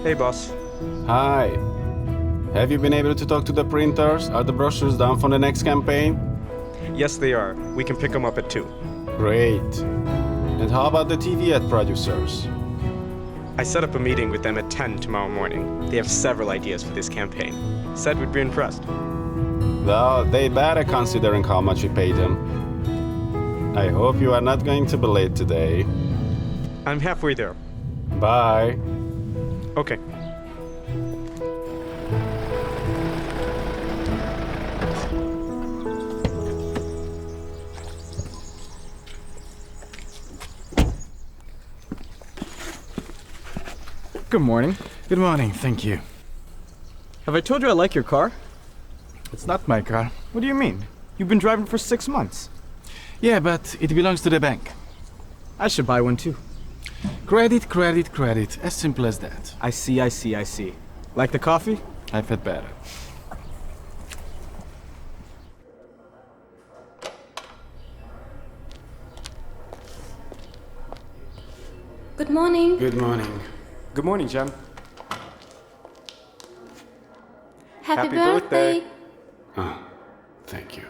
Hey, boss. Hi. Have you been able to talk to the printers? Are the brochures done for the next campaign? Yes, they are. We can pick them up at 2. Great. And how about the TV ad producers? I set up a meeting with them at 10 tomorrow morning. They have several ideas for this campaign. Said we'd be impressed. Well, they better considering how much we paid them. I hope you are not going to be late today. I'm halfway there. Bye. Okay. Good morning. Good morning, thank you. Have I told you I like your car? It's not my car. What do you mean? You've been driving for 6 months. Yeah, but it belongs to the bank. I should buy one too. Credit, credit, credit. As simple as that. I see. Like the coffee? I've had better. Good morning. Good morning. Good morning, Jen. Happy birthday. Oh, thank you.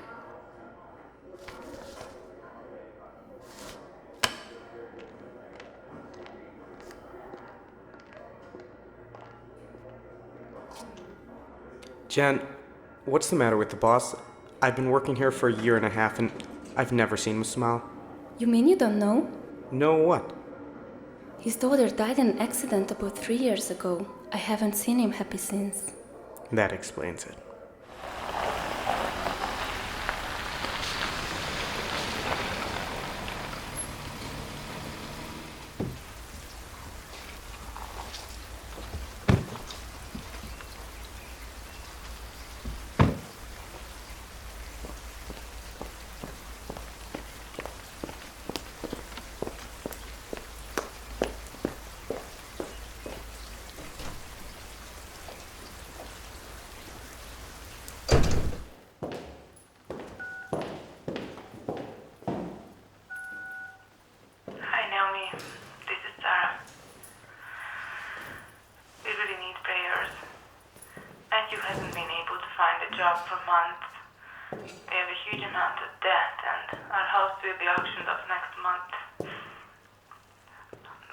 Jen, what's the matter with the boss? I've been working here for a year and a half and I've never seen him smile. You mean you don't know? Know what? His daughter died in an accident about 3 years ago. I haven't seen him happy since. That explains it. You hasn't been able to find a job for months. We have a huge amount of debt and our house will be auctioned off next month.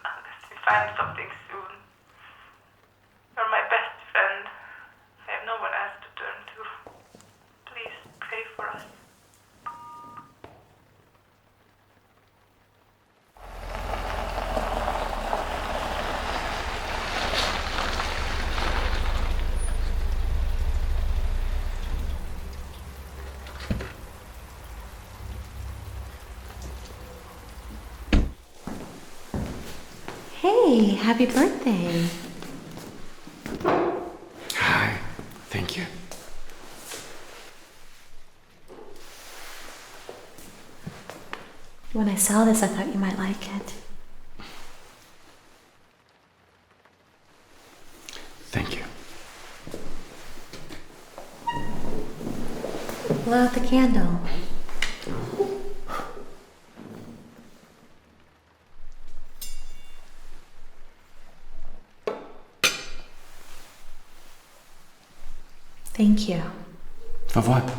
Unless we find something soon. You're my best friend. I have no one else to turn to. Please pray for us. Hey, happy birthday. Hi, thank you. When I saw this, I thought you might like it. Thank you. Blow out the candle. Thank you For what?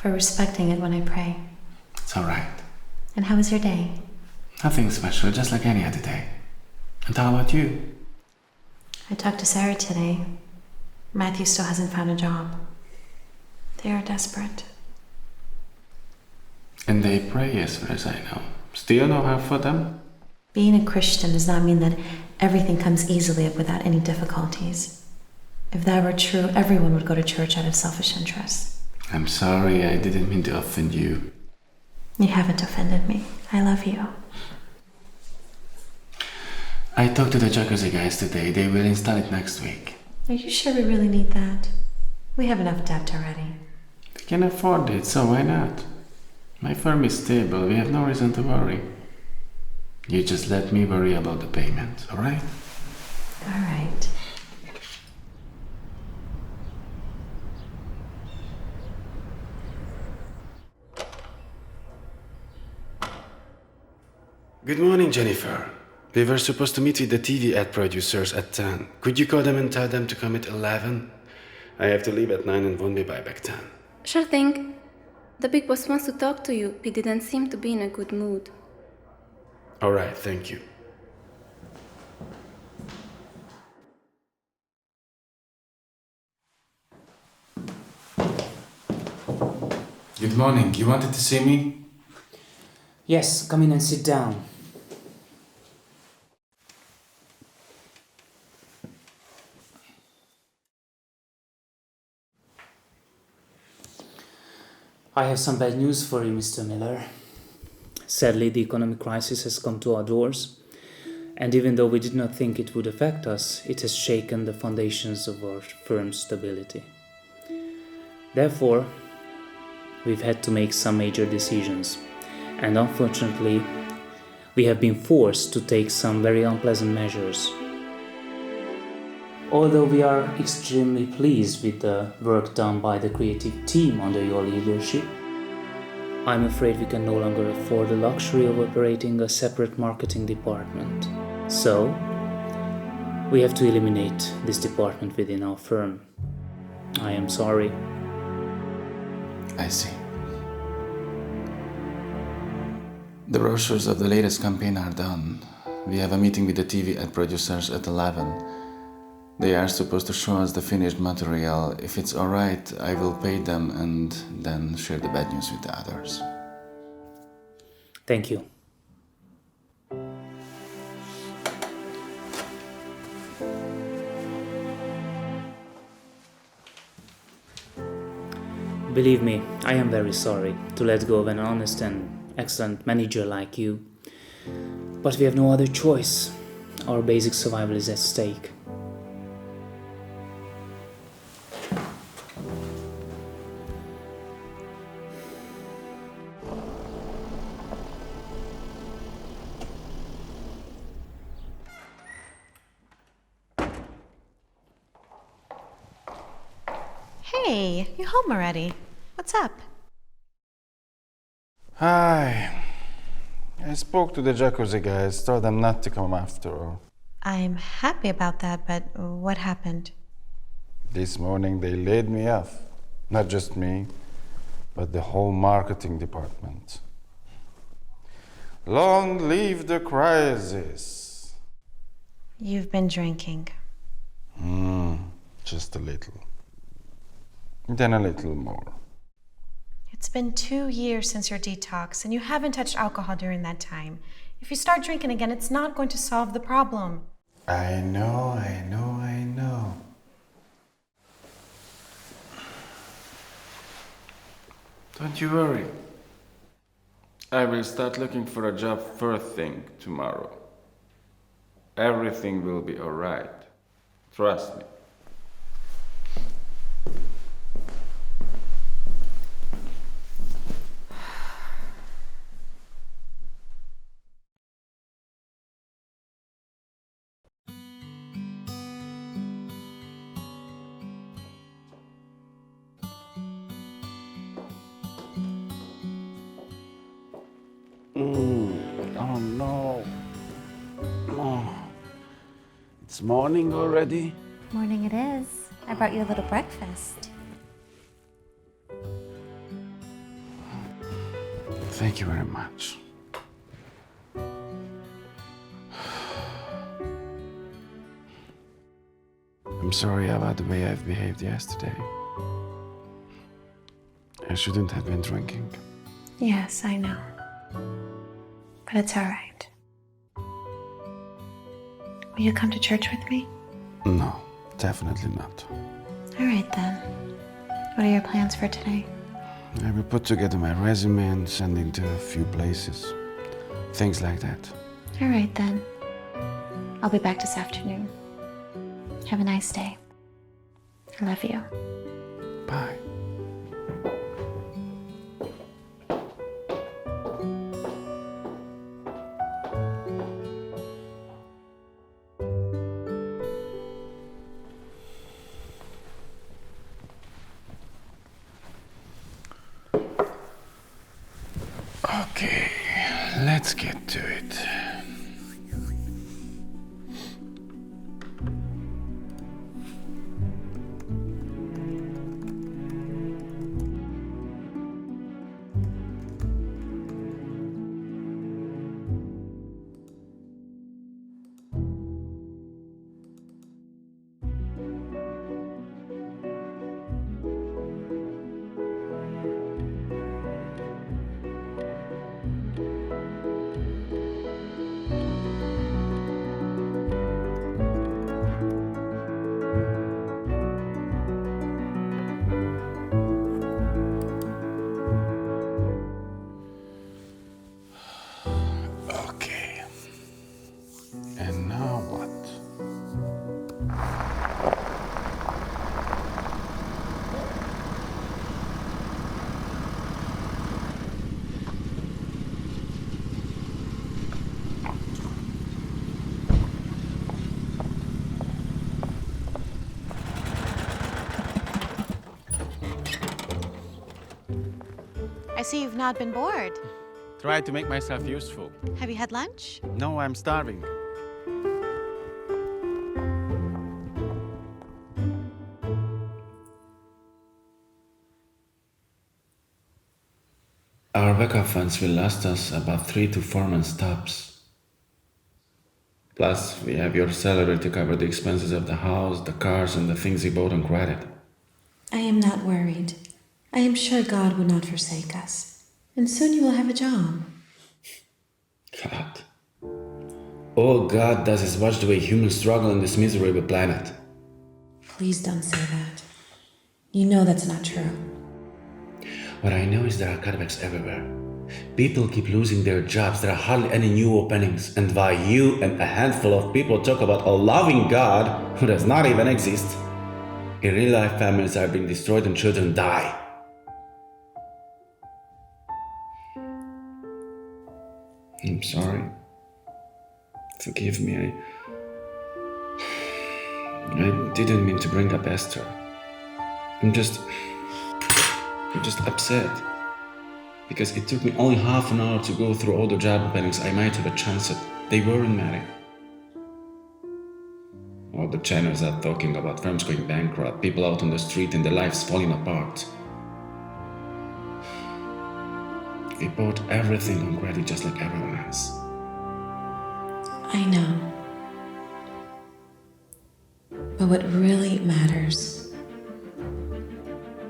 for respecting it when I pray. It's alright. And how was your day? Nothing special, just like any other day. And how about you? I talked to Sarah today. Matthew still hasn't found a job. They are desperate. And they pray as far as I know. Still no help for them? Being a Christian does not mean that everything comes easily without any difficulties. If that were true, everyone would go to church out of selfish interest. I'm sorry, I didn't mean to offend you. You haven't offended me. I love you. I talked to the jacuzzi guys today. They will install it next week. Are you sure we really need that? We have enough debt already. We can afford it, so why not? My firm is stable. We have no reason to worry. You just let me worry about the payment, alright? All right. Good morning, Jennifer. We were supposed to meet with the TV ad producers at 10. Could you call them and tell them to come at 11? I have to leave at 9 and won't be by back 10. Sure thing. The big boss wants to talk to you. He didn't seem to be in a good mood. All right, thank you. Good morning. You wanted to see me? Yes, come in and sit down. I have some bad news for you, Mr. Miller. Sadly, the economic crisis has come to our doors, and even though we did not think it would affect us, it has shaken the foundations of our firm's stability. Therefore, we've had to make some major decisions, and unfortunately, we have been forced to take some very unpleasant measures. Although we are extremely pleased with the work done by the creative team under your leadership, I'm afraid we can no longer afford the luxury of operating a separate marketing department. So, we have to eliminate this department within our firm. I am sorry. I see. The brochures of the latest campaign are done. We have a meeting with the TV ad producers at 11. They are supposed to show us the finished material. If it's alright, I will pay them and then share the bad news with the others. Thank you. Believe me, I am very sorry to let go of an honest and excellent manager like you. But we have no other choice. Our basic survival is at stake. Hey, you home already? What's up? Hi. I spoke to the jacuzzi guys, told them not to come after all. I'm happy about that, but what happened? This morning they laid me off. Not just me, but the whole marketing department. Long live the crisis. You've been drinking. Just a little. Then a little more. It's been 2 years since your detox, and you haven't touched alcohol during that time. If you start drinking again, it's not going to solve the problem. I know. Don't you worry. I will start looking for a job first thing tomorrow. Everything will be alright. Trust me. Oh no. Oh. It's morning already? Morning it is. I brought you a little breakfast. Thank you very much. I'm sorry about the way I've behaved yesterday. I shouldn't have been drinking. Yes, I know. But it's all right. Will you come to church with me? No, definitely not. All right then. What are your plans for today? I will put together my resume and send it to a few places. Things like that. All right then. I'll be back this afternoon. Have a nice day. I love you. Bye. Okay, let's get to it. Okay. And now what? I see you've not been bored. Try to make myself useful. Have you had lunch? No, I'm starving. Our backup funds will last us about 3 to 4 months tops. Plus, we have your salary to cover the expenses of the house, the cars, and the things you bought on credit. I am not worried. I am sure God will not forsake us. And soon you will have a job. God. All God does is watch the way humans struggle on this miserable planet. Please don't say that. You know that's not true. What I know is there are cutbacks everywhere. People keep losing their jobs, there are hardly any new openings. And while you and a handful of people talk about a loving God who does not even exist, in real life families are being destroyed and children die. I'm sorry. Forgive me, I didn't mean to bring up Esther. I'm just upset. Because it took me only half an hour to go through all the job openings I might have a chance at. They weren't many. All the channels are talking about firms going bankrupt, people out on the street and their lives falling apart. We bought everything on credit just like everyone else. I know. But what really matters,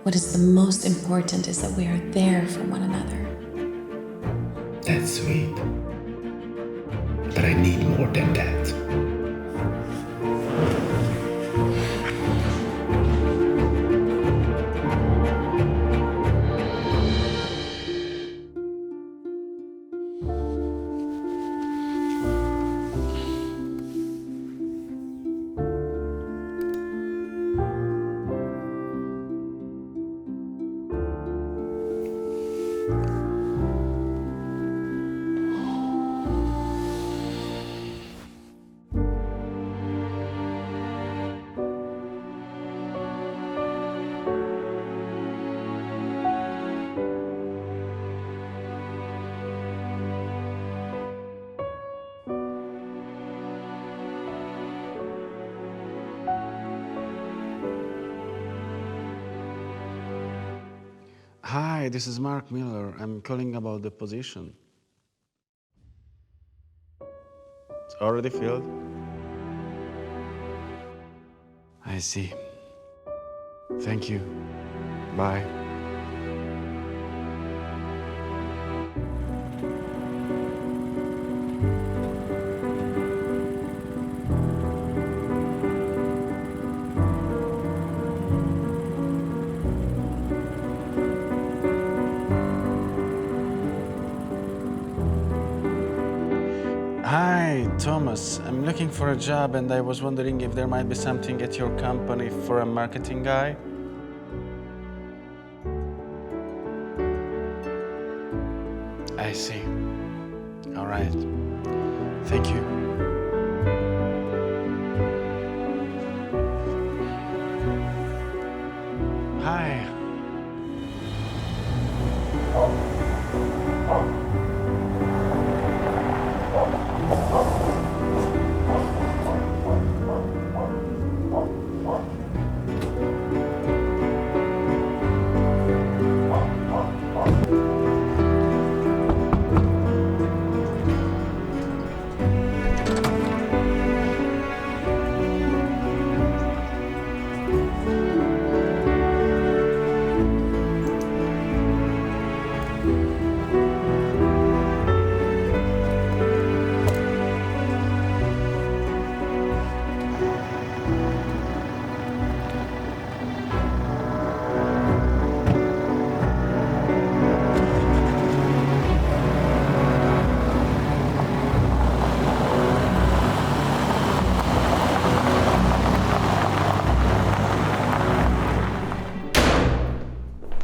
what is the most important, is that we are there for one another. That's sweet. But I need more than that. Hi, this is Mark Miller. I'm calling about the position. It's already filled? I see. Thank you. Bye. Hi, Thomas. I'm looking for a job and I was wondering if there might be something at your company for a marketing guy. I see. All right. Thank you. Hi.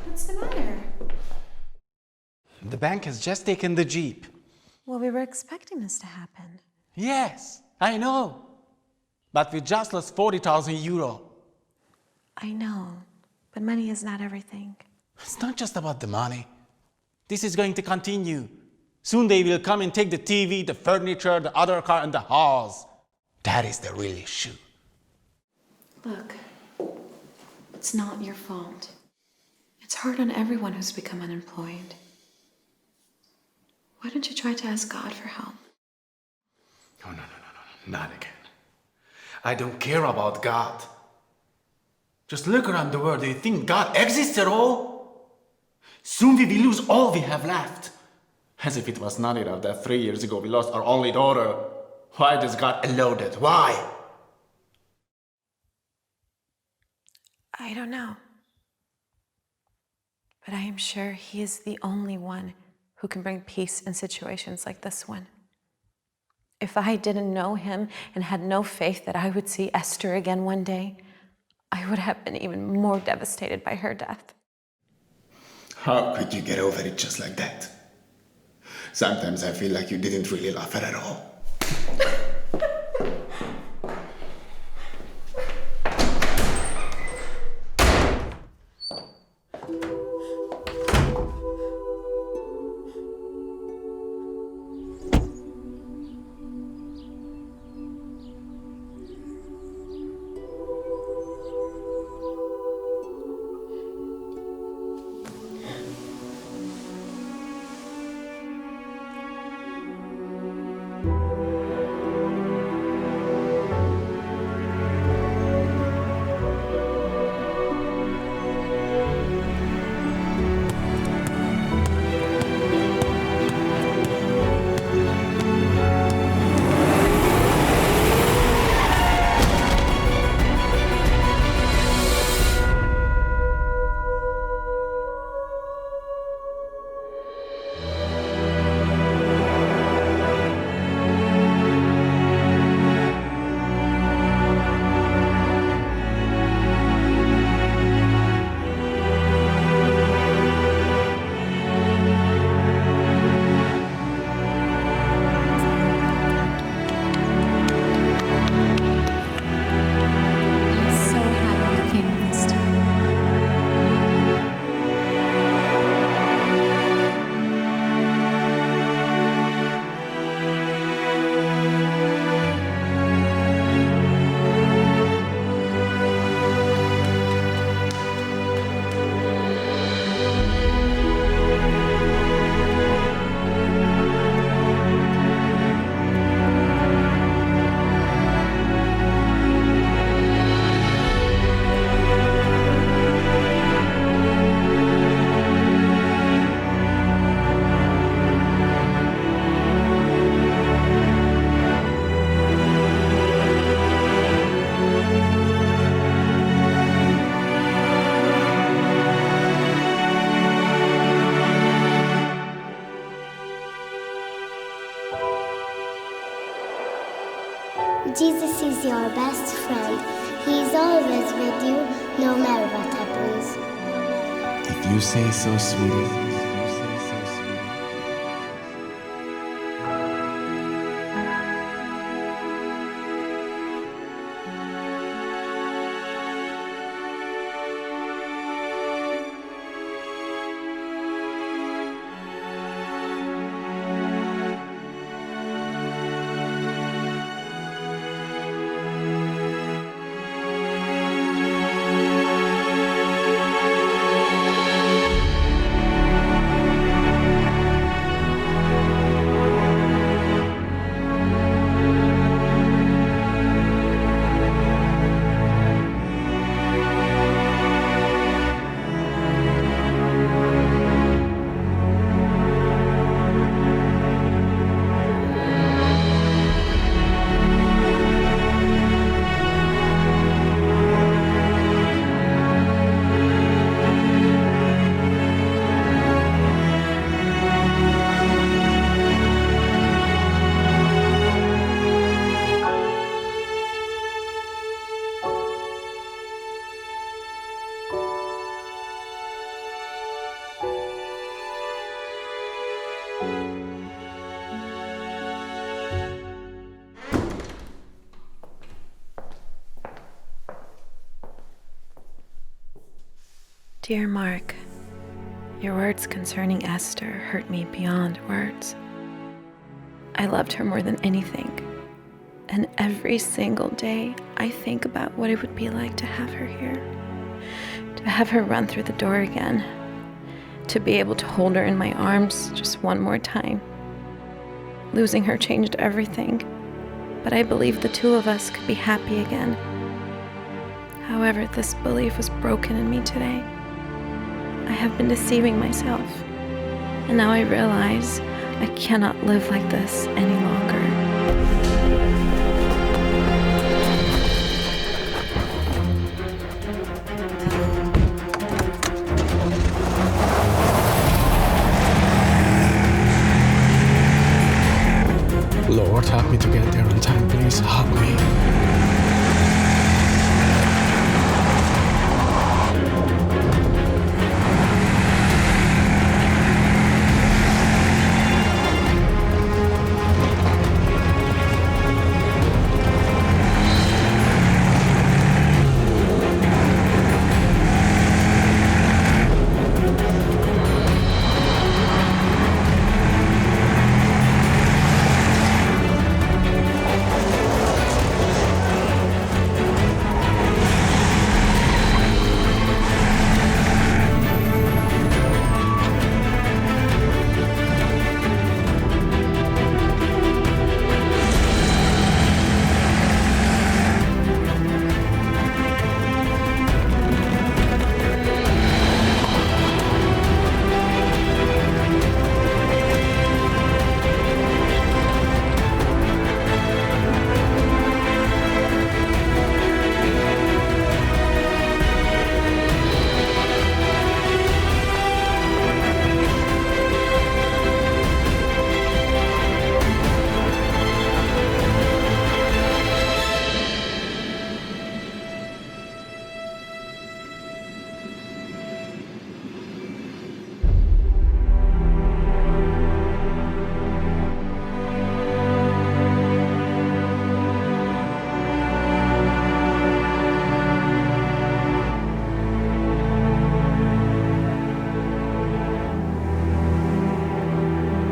What's the matter? The bank has just taken the Jeep. Well, we were expecting this to happen. Yes, I know. But we just lost 40,000 euro. I know, but money is not everything. It's not just about the money. This is going to continue. Soon they will come and take the TV, the furniture, the other car, and the house. That is the real issue. Look, it's not your fault. It's hard on everyone who's become unemployed. Why don't you try to ask God for help? No, not again. I don't care about God. Just look around the world. Do you think God exists at all? Soon we will lose all we have left. As if it was not enough that 3 years ago we lost our only daughter. Why does God allow that? Why? I don't know. But I am sure He is the only one who can bring peace in situations like this one. If I didn't know Him and had no faith that I would see Esther again one day, I would have been even more devastated by her death. How could you get over it just like that? Sometimes I feel like you didn't really love her at all. Jesus is your best friend. He is always with you, no matter what happens. If you say so, sweetie. Dear Mark, your words concerning Esther hurt me beyond words. I loved her more than anything, and every single day I think about what it would be like to have her here, to have her run through the door again, to be able to hold her in my arms just one more time. Losing her changed everything, but I believed the two of us could be happy again. However, this belief was broken in me today. I have been deceiving myself, and now I realize I cannot live like this any longer. Lord, help me to get there on time. Please help me.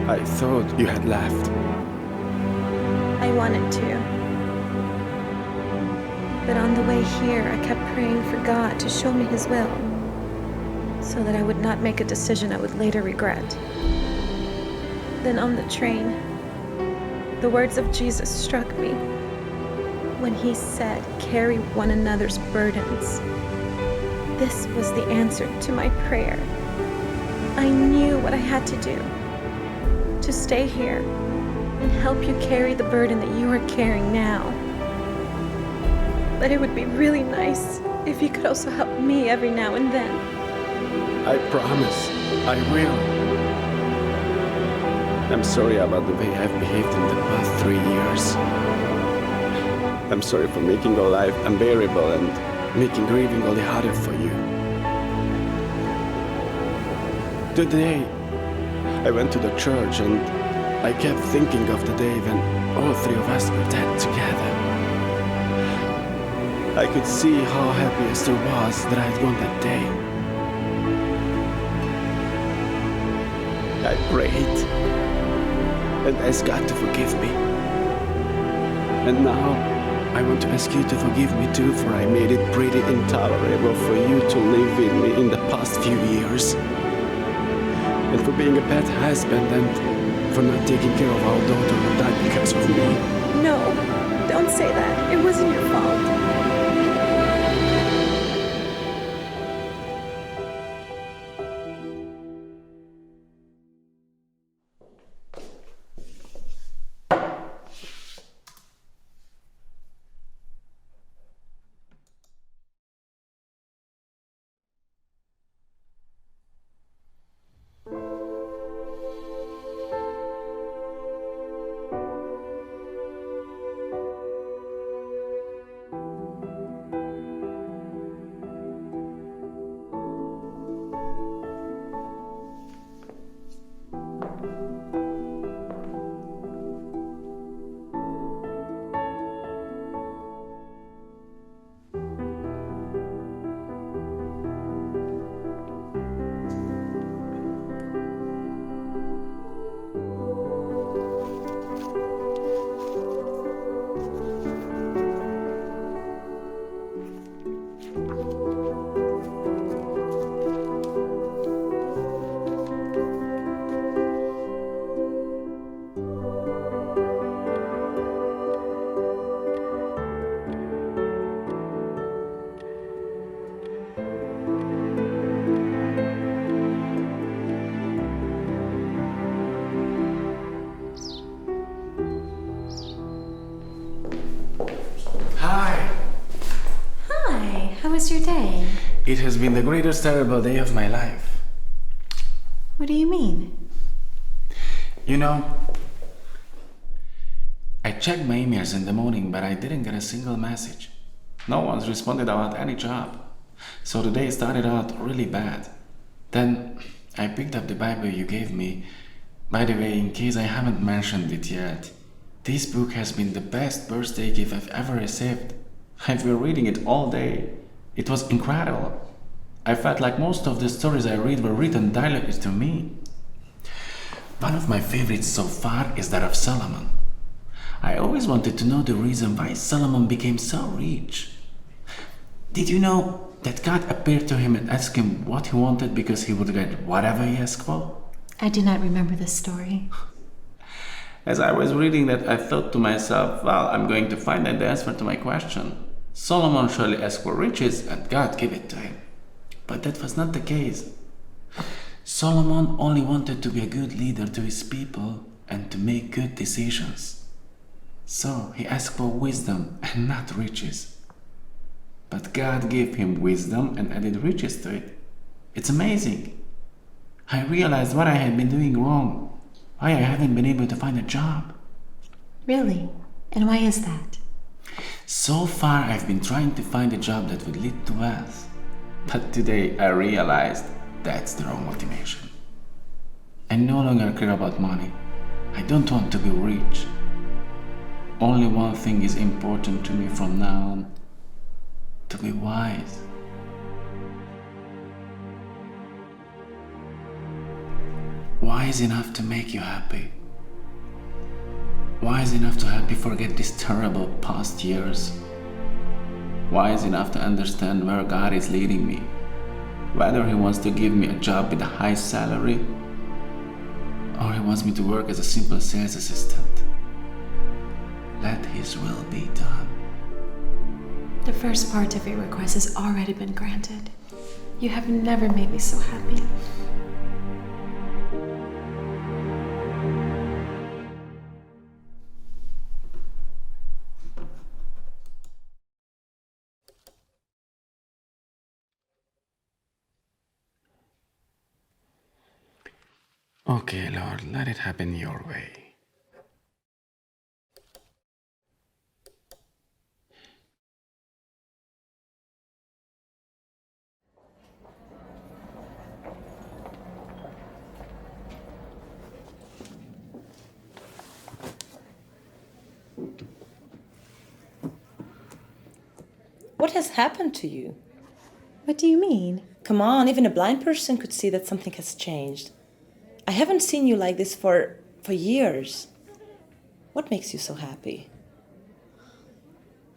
I thought you had left. I wanted to. But on the way here, I kept praying for God to show me His will, so that I would not make a decision I would later regret. Then on the train, the words of Jesus struck me when He said, "Carry one another's burdens." This was the answer to my prayer. I knew what I had to do, to stay here and help you carry the burden that you are carrying now. But it would be really nice if you could also help me every now and then. I promise, I will. I'm sorry about the way I've behaved in the past 3 years. I'm sorry for making your life unbearable and making grieving all the harder for you. Today, I went to the church and I kept thinking of the day when all three of us were dead together. I could see how happy Esther was that I had gone that day. I prayed and asked God to forgive me. And now, I want to ask you to forgive me too, for I made it pretty intolerable for you to live with me in the past few years. And for being a bad husband and for not taking care of our daughter who died because of me. No, don't say that. It wasn't your fault. How was your day? It has been the greatest terrible day of my life. What do you mean? You know, I checked my emails in the morning, but I didn't get a single message. No one's responded about any job. So the day started out really bad. Then I picked up the Bible you gave me. By the way, in case I haven't mentioned it yet, this book has been the best birthday gift I've ever received. I've been reading it all day. It was incredible. I felt like most of the stories I read were written directly to me. One of my favorites so far is that of Solomon. I always wanted to know the reason why Solomon became so rich. Did you know that God appeared to him and asked him what he wanted because he would get whatever he asked for? I do not remember this story. As I was reading that, I thought to myself, well, I'm going to find out the answer to my question. Solomon surely asked for riches and God gave it to him. But that was not the case. Solomon only wanted to be a good leader to his people and to make good decisions. So he asked for wisdom and not riches. But God gave him wisdom and added riches to it. It's amazing. I realized what I had been doing wrong, why I haven't been able to find a job. Really? And why is that? So far, I've been trying to find a job that would lead to wealth. But today, I realized that's the wrong motivation. I no longer care about money. I don't want to be rich. Only one thing is important to me from now on: to be wise. Wise enough to make you happy. Wise enough to help you forget these terrible past years. Wise enough to understand where God is leading me. Whether He wants to give me a job with a high salary, or He wants me to work as a simple sales assistant. Let His will be done. The first part of your request has already been granted. You have never made me so happy. Okay, Lord, let it happen your way. What has happened to you? What do you mean? Come on, even a blind person could see that something has changed. I haven't seen you like this for years. What makes you so happy?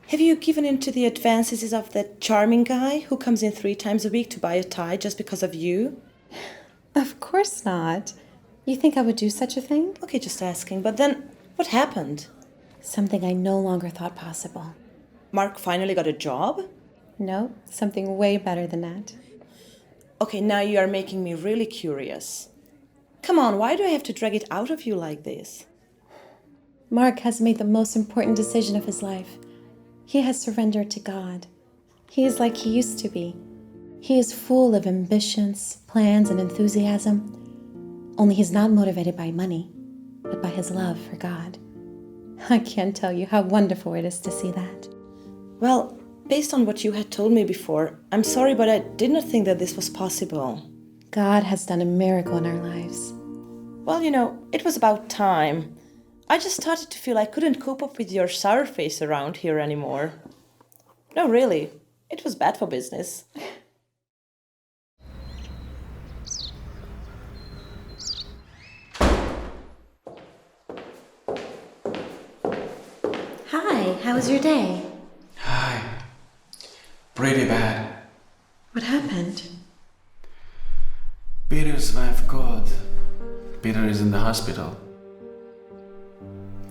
Have you given in to the advances of that charming guy who comes in 3 times a week to buy a tie just because of you? Of course not. You think I would do such a thing? Okay, just asking. But then, what happened? Something I no longer thought possible. Mark finally got a job? No, something way better than that. Okay, now you are making me really curious. Come on, why do I have to drag it out of you like this? Mark has made the most important decision of his life. He has surrendered to God. He is like he used to be. He is full of ambitions, plans, and enthusiasm. Only he's not motivated by money, but by his love for God. I can't tell you how wonderful it is to see that. Well, based on what you had told me before, I'm sorry, but I did not think that this was possible. God has done a miracle in our lives. Well, it was about time. I just started to feel I couldn't cope up with your sour face around here anymore. No, really. It was bad for business. Hi, how was your day? Hi. Pretty bad. What happened? Peter's wife called. Peter is in the hospital.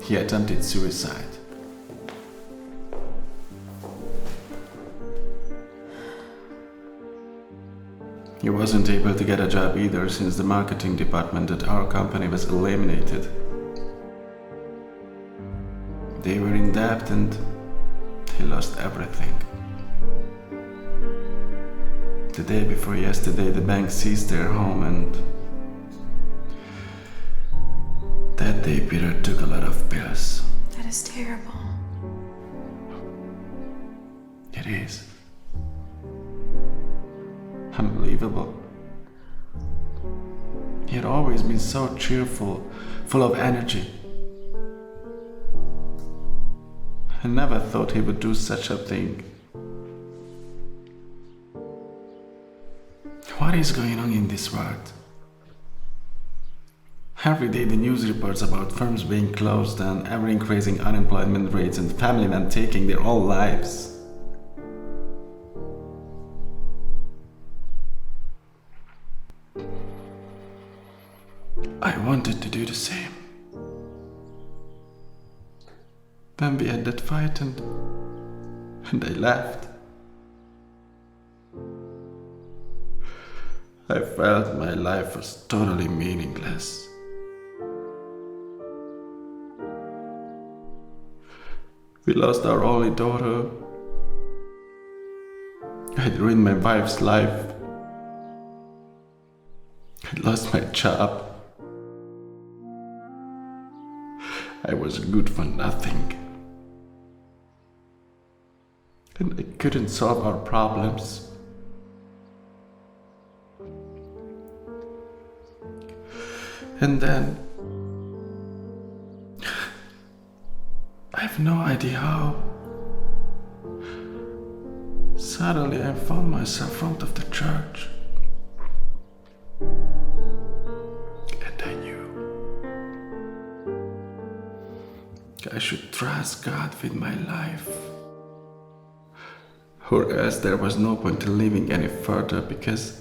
He attempted suicide. He wasn't able to get a job either since the marketing department at our company was eliminated. They were in debt and he lost everything. The day before yesterday, the bank seized their home, and that day Peter took a lot of pills. That is terrible. It is. Unbelievable. He had always been so cheerful, full of energy. I never thought he would do such a thing. What is going on in this world? Every day the news reports about firms being closed and ever-increasing unemployment rates and family men taking their own lives. I wanted to do the same. Then we had that fight and I left. I felt my life was totally meaningless. We lost our only daughter. I'd ruined my wife's life. I'd lost my job. I was good for nothing. And I couldn't solve our problems. And then I have no idea how. Suddenly I found myself in front of the church. And I knew I should trust God with my life. Or else there was no point in living any further because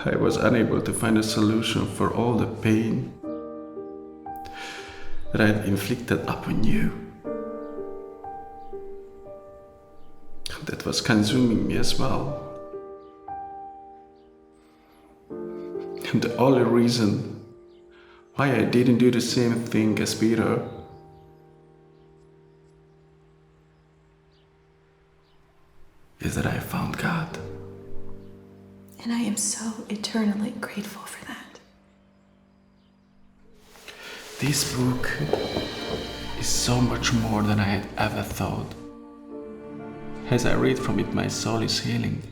I was unable to find a solution for all the pain that I had inflicted upon you. That was consuming me as well. And the only reason why I didn't do the same thing as Peter is that I found God. And I am so eternally grateful for that. This book is so much more than I had ever thought. As I read from it, my soul is healing.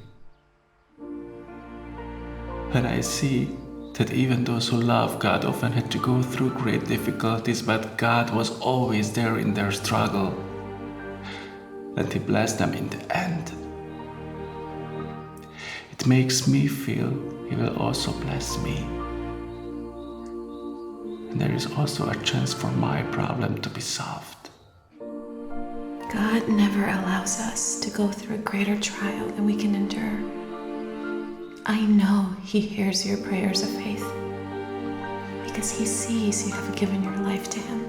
And I see that even those who love God often had to go through great difficulties, but God was always there in their struggle. that He blessed them in the end. It makes me feel He will also bless me. And there is also a chance for my problem to be solved. God never allows us to go through a greater trial than we can endure. I know He hears your prayers of faith because He sees you have given your life to Him.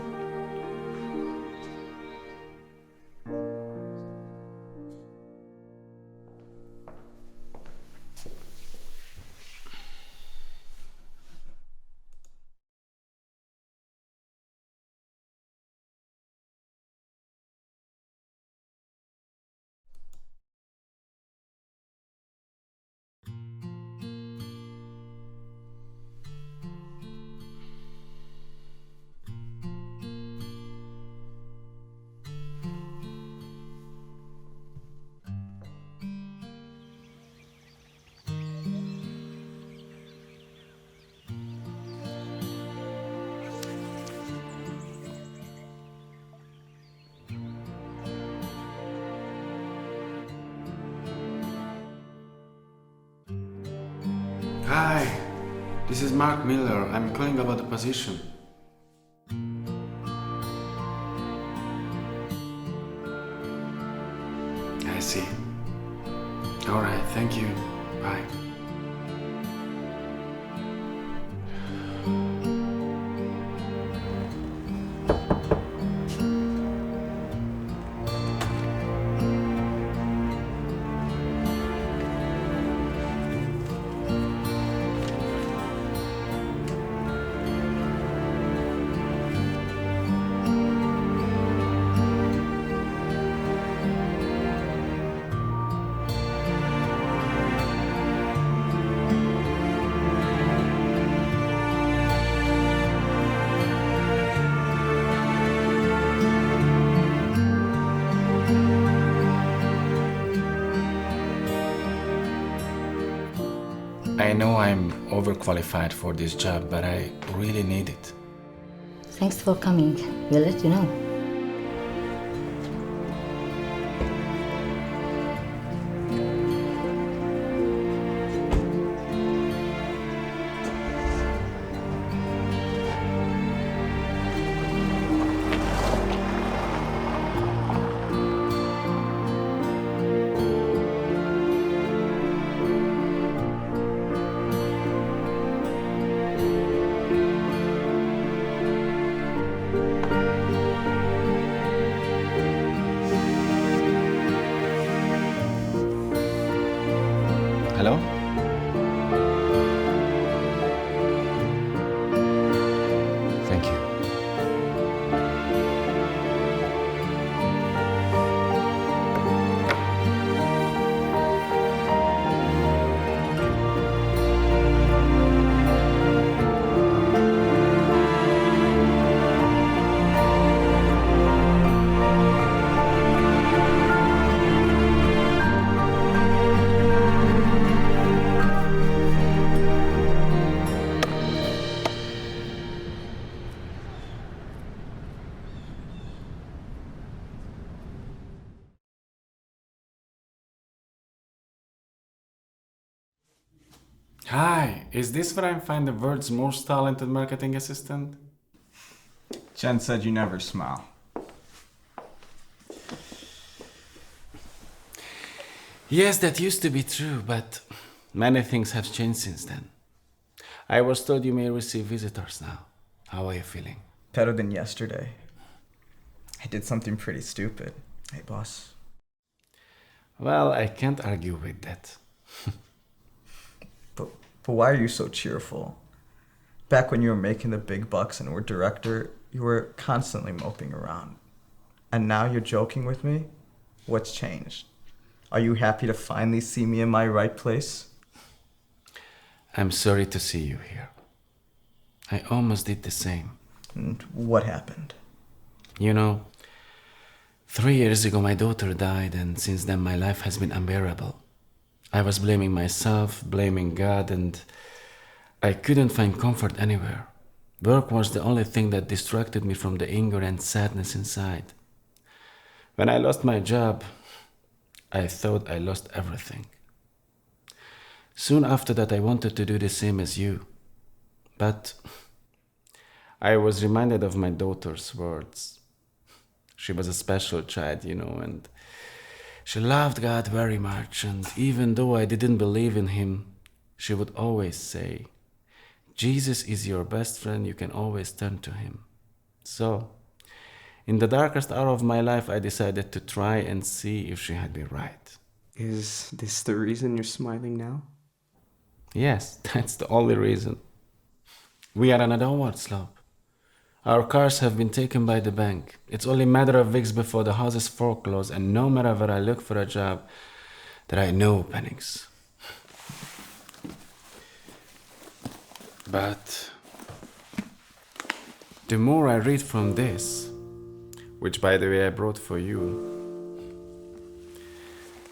Hi, this is Mark Miller. I'm calling about the position. I see. All right, thank you. Bye. I know I'm overqualified for this job, but I really need it. Thanks for coming. We'll let you know. Hello? Thank you. Hi, is this where I find the world's most talented marketing assistant? Jen said you never smile. Yes, that used to be true, but many things have changed since then. I was told you may receive visitors now. How are you feeling? Better than yesterday. I did something pretty stupid. Hey, boss. Well, I can't argue with that. But why are you so cheerful? Back when you were making the big bucks and were director, you were constantly moping around. And now you're joking with me? What's changed? Are you happy to finally see me in my right place? I'm sorry to see you here. I almost did the same. And what happened? You know, 3 years ago my daughter died, and since then my life has been unbearable. I was blaming myself, blaming God, and I couldn't find comfort anywhere. Work was the only thing that distracted me from the anger and sadness inside. When I lost my job, I thought I lost everything. Soon after that, I wanted to do the same as you. But I was reminded of my daughter's words. She was a special child, and she loved God very much. And even though I didn't believe in Him, she would always say, Jesus is your best friend, you can always turn to Him. So, in the darkest hour of my life, I decided to try and see if she had been right. Is this the reason you're smiling now? Yes, that's the only reason. We are on a downward slope. Our cars have been taken by the bank. It's only a matter of weeks before the house is foreclosed, and no matter where I look for a job, there are no openings. But the more I read from this, which by the way I brought for you,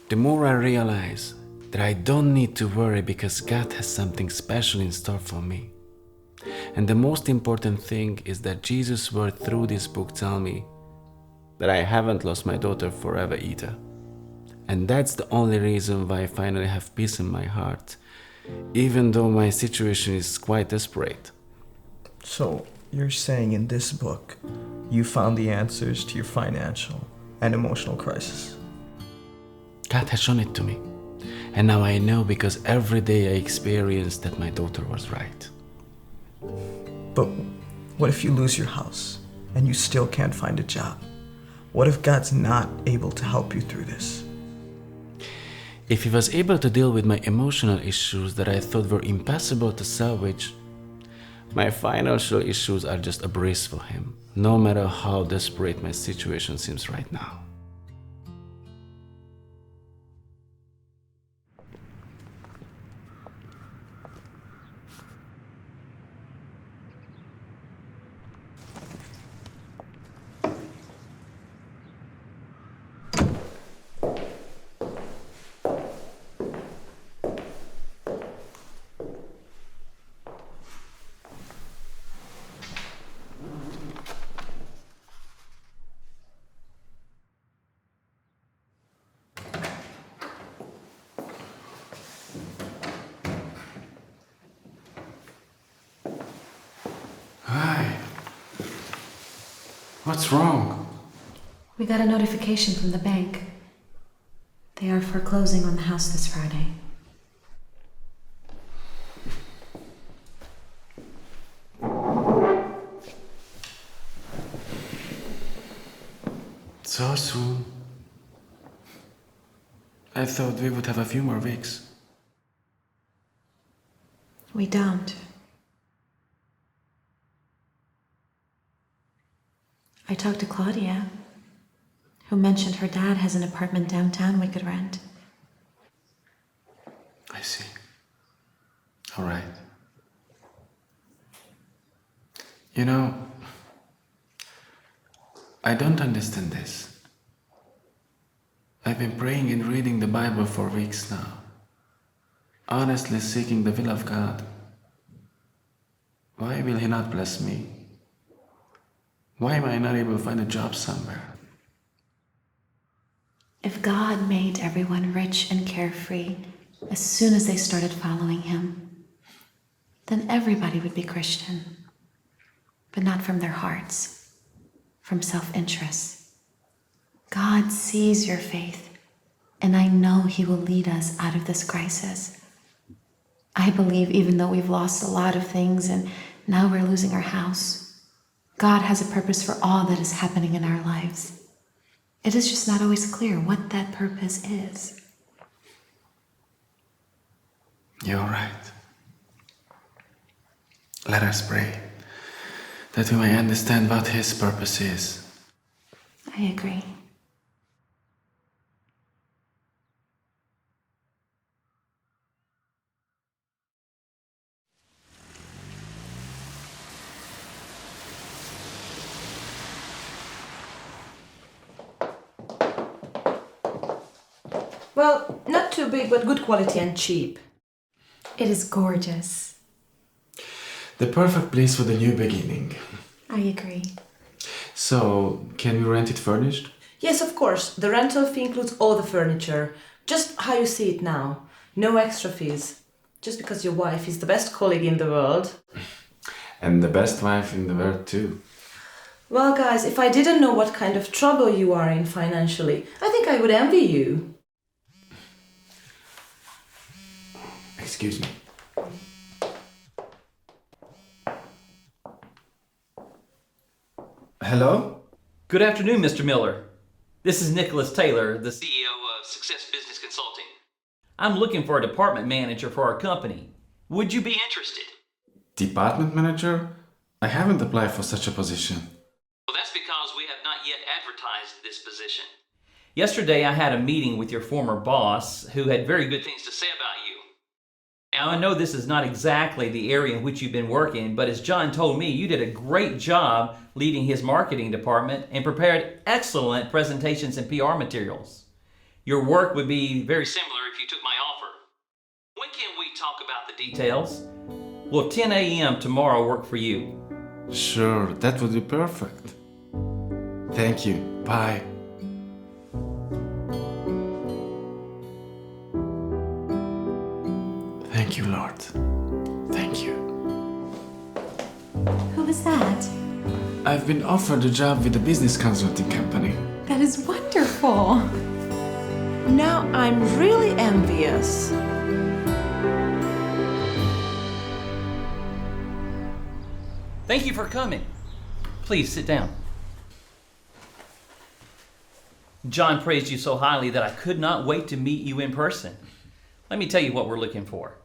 the more I realize that I don't need to worry because God has something special in store for me. And the most important thing is that Jesus' word through this book tell me that I haven't lost my daughter forever either. And that's the only reason why I finally have peace in my heart, even though my situation is quite desperate. So, you're saying in this book, you found the answers to your financial and emotional crisis? God has shown it to me. And now I know because every day I experience that my daughter was right. But what if you lose your house and you still can't find a job? What if God's not able to help you through this? If He was able to deal with my emotional issues that I thought were impossible to salvage, my financial issues are just a breeze for Him, no matter how desperate my situation seems right now. Hi. What's wrong? We got a notification from the bank. They are foreclosing on the house this Friday. So soon. I thought we would have a few more weeks. We don't. I talked to Claudia, who mentioned her dad has an apartment downtown we could rent. I see. All right. I don't understand this. I've been praying and reading the Bible for weeks now, honestly seeking the will of God. Why will He not bless me? Why am I not able to find a job somewhere? If God made everyone rich and carefree as soon as they started following Him, then everybody would be Christian, but not from their hearts, from self-interest. God sees your faith, and I know He will lead us out of this crisis. I believe even though we've lost a lot of things and now we're losing our house, God has a purpose for all that is happening in our lives. It is just not always clear what that purpose is. You're right. Let us pray that we may understand what His purpose is. I agree. Well, not too big, but good quality and cheap. It is gorgeous. The perfect place for the new beginning. I agree. So, can we rent it furnished? Yes, of course. The rental fee includes all the furniture. Just how you see it now. No extra fees. Just because your wife is the best colleague in the world. And the best wife in the world, too. Well, guys, if I didn't know what kind of trouble you are in financially, I think I would envy you. Excuse me. Hello? Good afternoon, Mr. Miller. This is Nicholas Taylor, the CEO of Success Business Consulting. I'm looking for a department manager for our company. Would you be interested? Department manager? I haven't applied for such a position. Well, that's because we have not yet advertised this position. Yesterday, I had a meeting with your former boss, who had very good things to say about you. Now, I know this is not exactly the area in which you've been working, but as John told me, you did a great job leading his marketing department and prepared excellent presentations and PR materials. Your work would be very similar if you took my offer. When can we talk about the details? Will 10 a.m. tomorrow work for you? Sure, that would be perfect. Thank you. Bye. Thank you, Lord. Thank you. Who was that? I've been offered a job with a business consulting company. That is wonderful. Now I'm really envious. Thank you for coming. Please sit down. John praised you so highly that I could not wait to meet you in person. Let me tell you what we're looking for.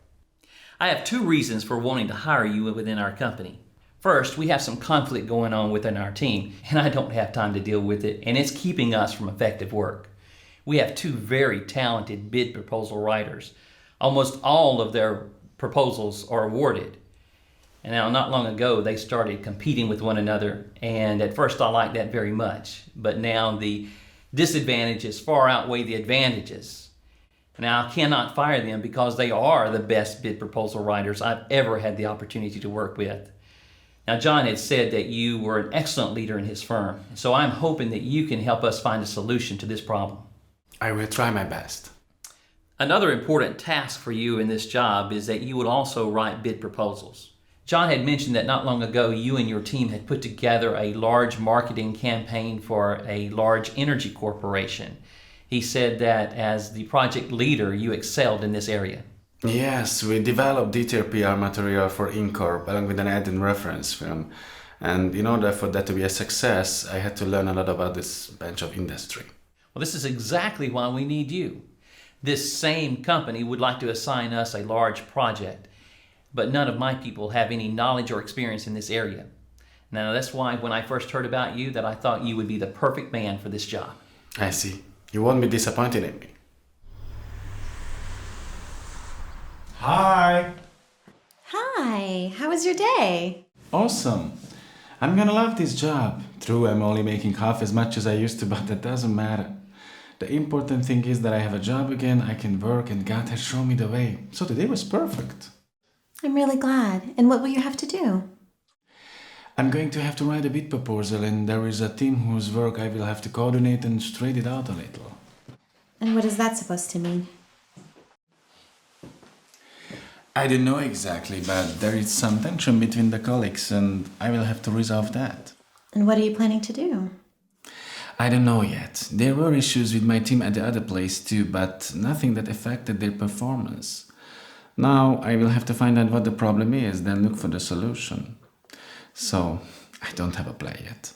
I have 2 reasons for wanting to hire you within our company. First, we have some conflict going on within our team, and I don't have time to deal with it, and it's keeping us from effective work. We have 2 very talented bid proposal writers. Almost all of their proposals are awarded. And now, not long ago, they started competing with one another, and at first I liked that very much, but now the disadvantages far outweigh the advantages. Now, I cannot fire them because they are the best bid proposal writers I've ever had the opportunity to work with. Now, John had said that you were an excellent leader in his firm, so I'm hoping that you can help us find a solution to this problem. I will try my best. Another important task for you in this job is that you would also write bid proposals. John had mentioned that not long ago you and your team had put together a large marketing campaign for a large energy corporation. He said that as the project leader, you excelled in this area. Yes, we developed detailed PR material for Incorp along with an ad and reference film. And in order for that to be a success, I had to learn a lot about this branch of industry. Well, this is exactly why we need you. This same company would like to assign us a large project, but none of my people have any knowledge or experience in this area. Now, that's why when I first heard about you, that I thought you would be the perfect man for this job. I see. You won't be disappointed in me. Hi! Hi, how was your day? Awesome. I'm gonna love this job. True, I'm only making half as much as I used to, but that doesn't matter. The important thing is that I have a job again, I can work, and God has shown me the way. So today was perfect. I'm really glad. And what will you have to do? I'm going to have to write a bid proposal, and there is a team whose work I will have to coordinate and straighten it out a little. And what is that supposed to mean? I don't know exactly, but there is some tension between the colleagues, and I will have to resolve that. And what are you planning to do? I don't know yet. There were issues with my team at the other place too, but nothing that affected their performance. Now I will have to find out what the problem is, then look for the solution. So, I don't have a plan yet.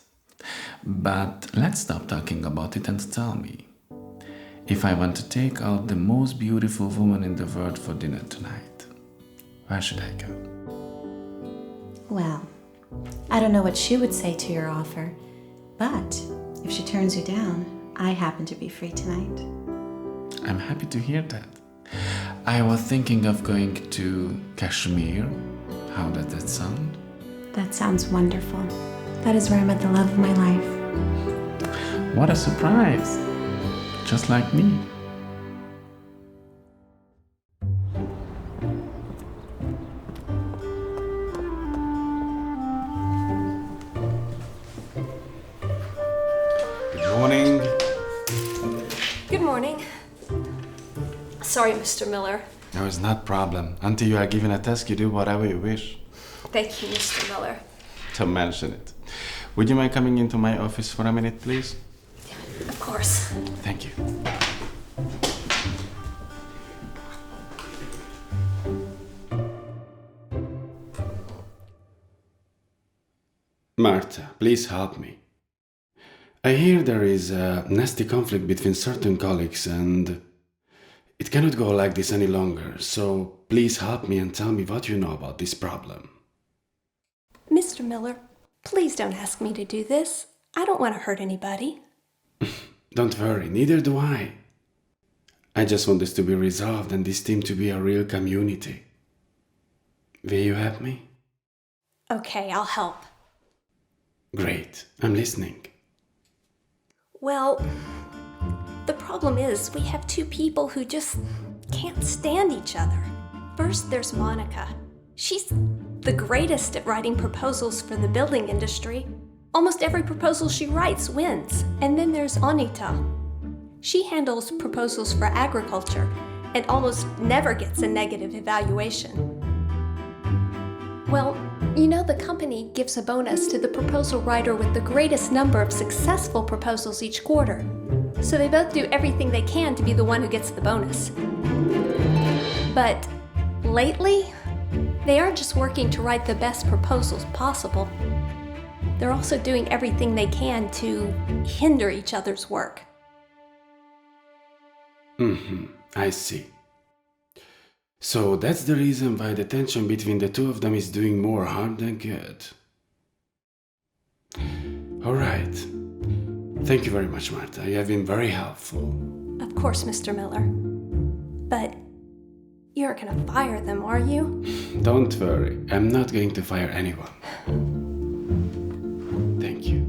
But let's stop talking about it and tell me. If I want to take out the most beautiful woman in the world for dinner tonight, where should I go? Well, I don't know what she would say to your offer, but if she turns you down, I happen to be free tonight. I'm happy to hear that. I was thinking of going to Kashmir. How does that sound? That sounds wonderful. That is where I met the love of my life. What a surprise! Just like me. Good morning. sorry, Mr. Miller. No, it's not a problem. Until you are given a task, you do whatever you wish. Thank you, Mr. Miller. Don't mention it. Would you mind coming into my office for a minute, please? Of course. Thank you. Marta, please help me. I hear there is a nasty conflict between certain colleagues and it cannot go like this any longer, so please help me and tell me what you know about this problem. Mr. Miller, please don't ask me to do this. I don't want to hurt anybody. Don't worry, neither do I. I just want this to be resolved and this team to be a real community. Will you help me? Okay, I'll help. Great, I'm listening. Well, the problem is we have two people who just can't stand each other. First, there's Monica. She's the greatest at writing proposals for the building industry. Almost every proposal she writes wins. And then there's Anita. She handles proposals for agriculture and almost never gets a negative evaluation. Well, you know the company gives a bonus to the proposal writer with the greatest number of successful proposals each quarter. So they both do everything they can to be the one who gets the bonus. But lately, they aren't just working to write the best proposals possible. They're also doing everything they can to hinder each other's work. I see. So that's the reason why the tension between the two of them is doing more harm than good. All right. Thank you very much, Marta. You have been very helpful. Of course, Mr. Miller. But you're gonna fire them, are you? Don't worry. I'm not going to fire anyone. Thank you.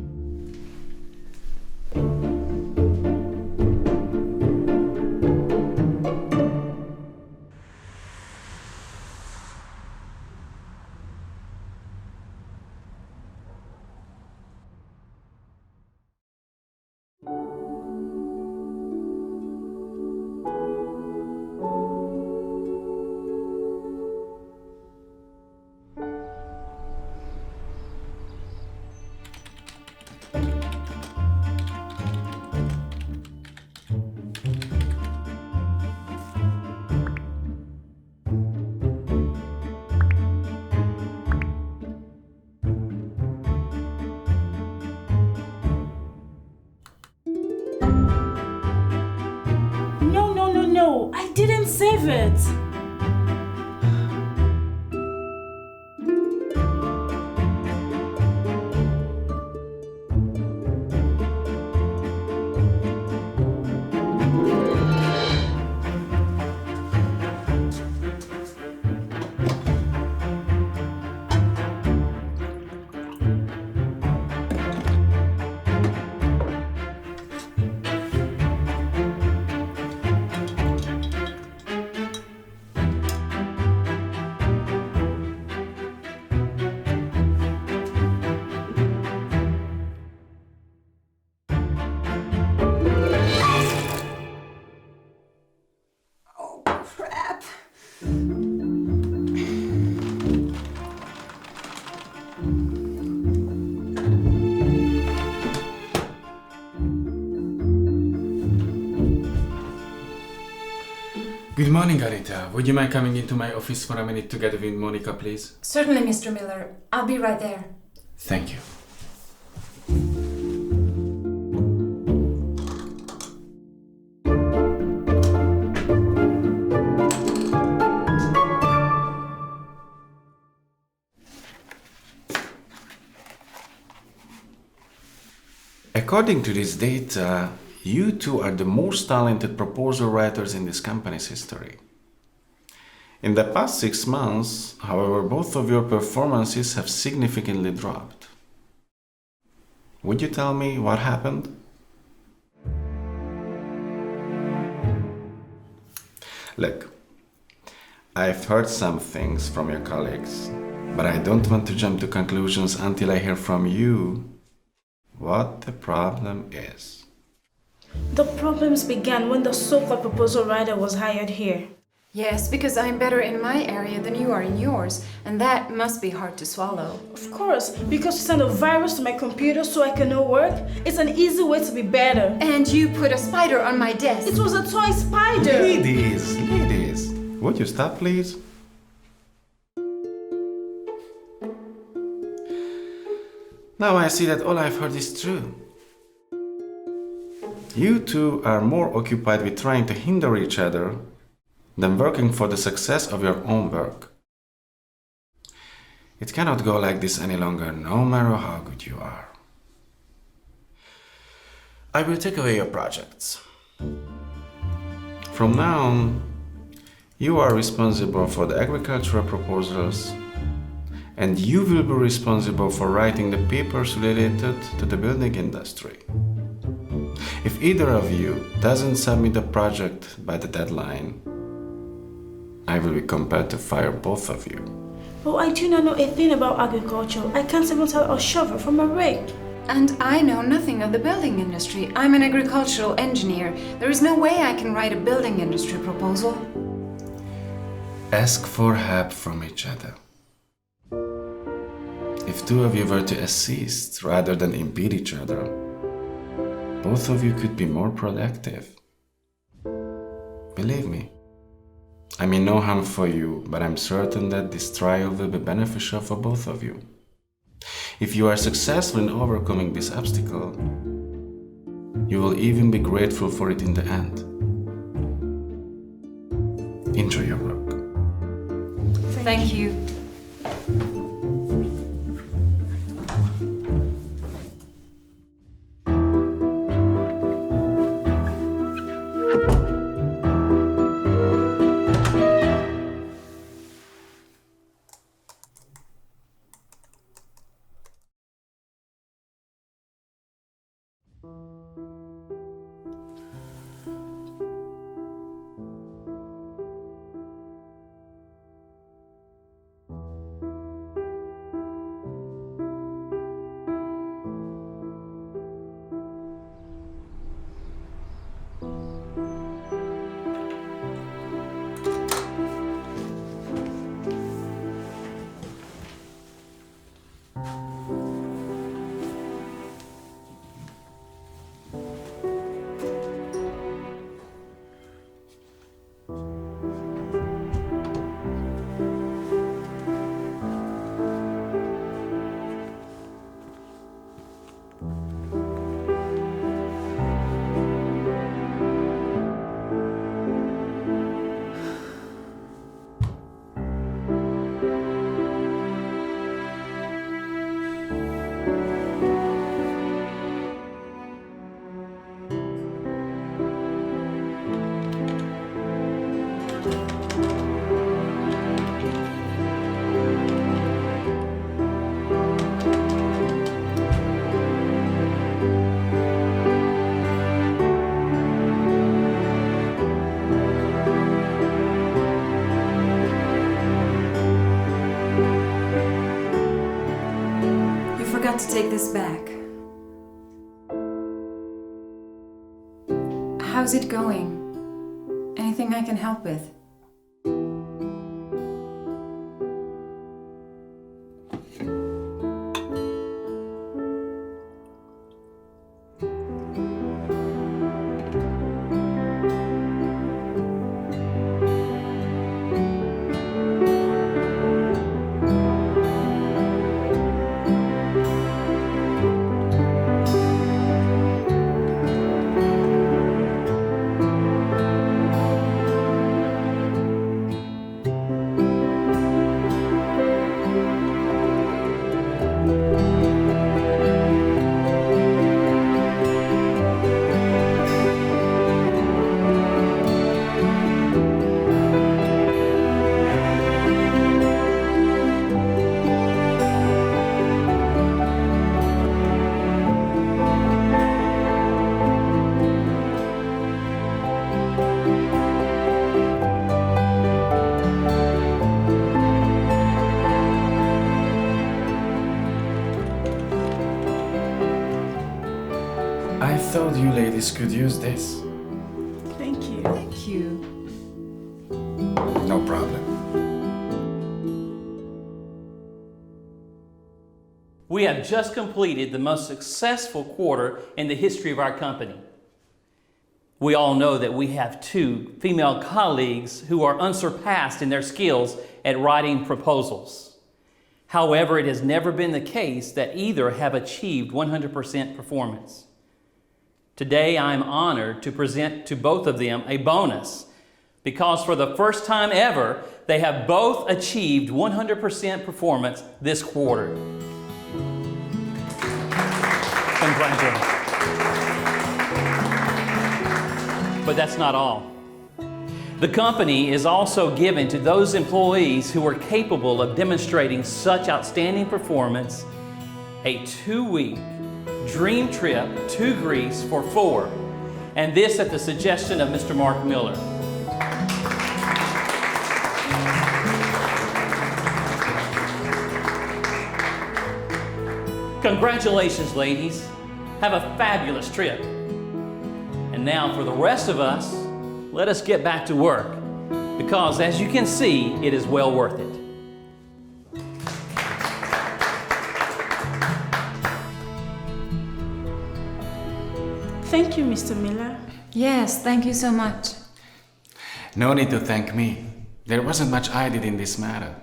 No, I didn't save it. Good morning, Anita. Would you mind coming into my office for a minute together with Monica, please? Certainly, Mr. Miller. I'll be right there. Thank you. According to this data, you two are the most talented proposal writers in this company's history. In the past 6 months, however, both of your performances have significantly dropped. Would you tell me what happened? Look, I've heard some things from your colleagues, but I don't want to jump to conclusions until I hear from you what the problem is. The problems began when the so-called proposal writer was hired here. Yes, because I'm better in my area than you are in yours, and that must be hard to swallow. Of course, because you sent a virus to my computer so I can no work. It's an easy way to be better. And you put a spider on my desk. It was a toy spider. Ladies, would you stop, please? Now I see that all I've heard is true. You two are more occupied with trying to hinder each other than working for the success of your own work. It cannot go like this any longer, no matter how good you are. I will take away your projects. From now on, you are responsible for the agricultural proposals, and you will be responsible for writing the papers related to the building industry. If either of you doesn't submit the project by the deadline, I will be compelled to fire both of you. But I do not know a thing about agriculture. I can't even tell a shovel from a rake. And I know nothing of the building industry. I'm an agricultural engineer. There is no way I can write a building industry proposal. Ask for help from each other. If two of you were to assist rather than impede each other, both of you could be more productive. Believe me, I mean no harm for you, but I'm certain that this trial will be beneficial for both of you. If you are successful in overcoming this obstacle, you will even be grateful for it in the end. Enjoy your work. Thank you. To take this back. How's it going? Anything I can help with? thought you ladies could use this. Thank you. Thank you. No problem. We have just completed the most successful quarter in the history of our company. We all know that we have 2 female colleagues who are unsurpassed in their skills at writing proposals. However, it has never been the case that either have achieved 100% performance. Today, I am honored to present to both of them a bonus because for the first time ever, they have both achieved 100% performance this quarter. Congratulations. But that's not all. The company is also given to those employees who are capable of demonstrating such outstanding performance a 2-week dream trip to Greece for 4, and this at the suggestion of Mr. Mark Miller. Congratulations, ladies. Have a fabulous trip. And now for the rest of us, let us get back to work, because as you can see, it is well worth it. Thank you, Mr. Miller. Yes, thank you so much. No need to thank me. There wasn't much I did in this matter.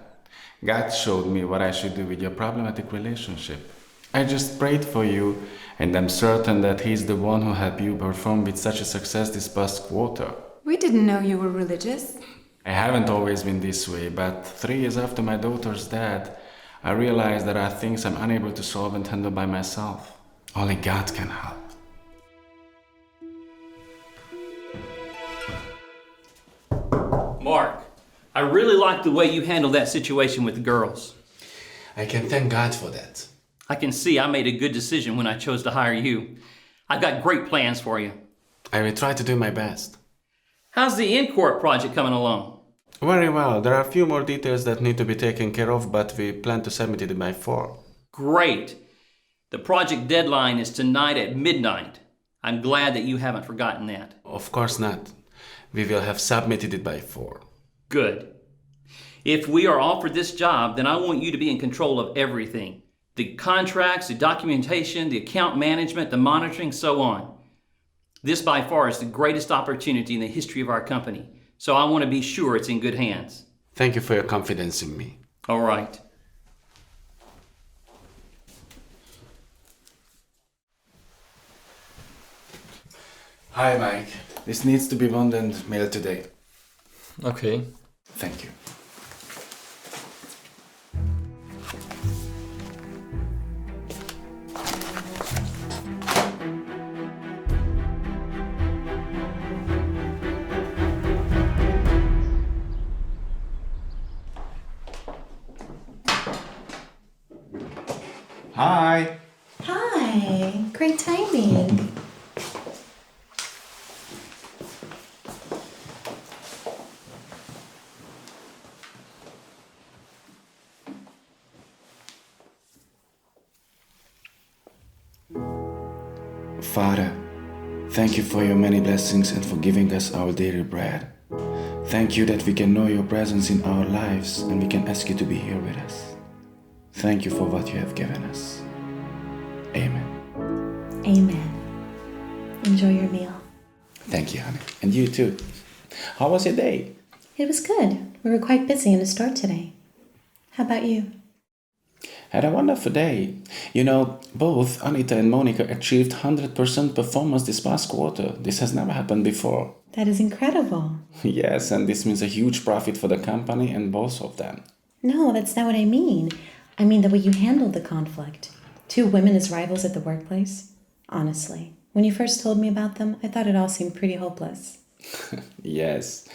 God showed me what I should do with your problematic relationship. I just prayed for you, and I'm certain that He's the one who helped you perform with such a success this past quarter. We didn't know you were religious. I haven't always been this way, but 3 years after my daughter's death, I realized there are things I'm unable to solve and handle by myself. Only God can help. Mark, I really like the way you handled that situation with the girls. I can thank God for that. I can see I made a good decision when I chose to hire you. I've got great plans for you. I will try to do my best. How's the in-court project coming along? Very well. There are a few more details that need to be taken care of, but we plan to submit it by 4. Great. The project deadline is tonight at midnight. I'm glad that you haven't forgotten that. Of course not. We will have submitted it by 4. Good. If we are offered this job, then I want you to be in control of everything. The contracts, the documentation, the account management, the monitoring, so on. This by far is the greatest opportunity in the history of our company, so I want to be sure it's in good hands. Thank you for your confidence in me. All right. Hi, Mike. This needs to be bonded and mailed today. Okay. Thank you. Hi. Hi. Great timing. Father, thank you for your many blessings and for giving us our daily bread. Thank you that we can know your presence in our lives and we can ask you to be here with us. Thank you for what you have given us. Amen. Amen. Enjoy your meal. Thank you, honey. And you too. How was your day? It was good. We were quite busy in the store today. How about you? Had a wonderful day. You know, both Anita and Monica achieved 100% performance this past quarter. This has never happened before. That is incredible. Yes, and this means a huge profit for the company and both of them. No, that's not what I mean. I mean the way you handled the conflict. 2 women as rivals at the workplace. Honestly, when you first told me about them, I thought it all seemed pretty hopeless. Yes,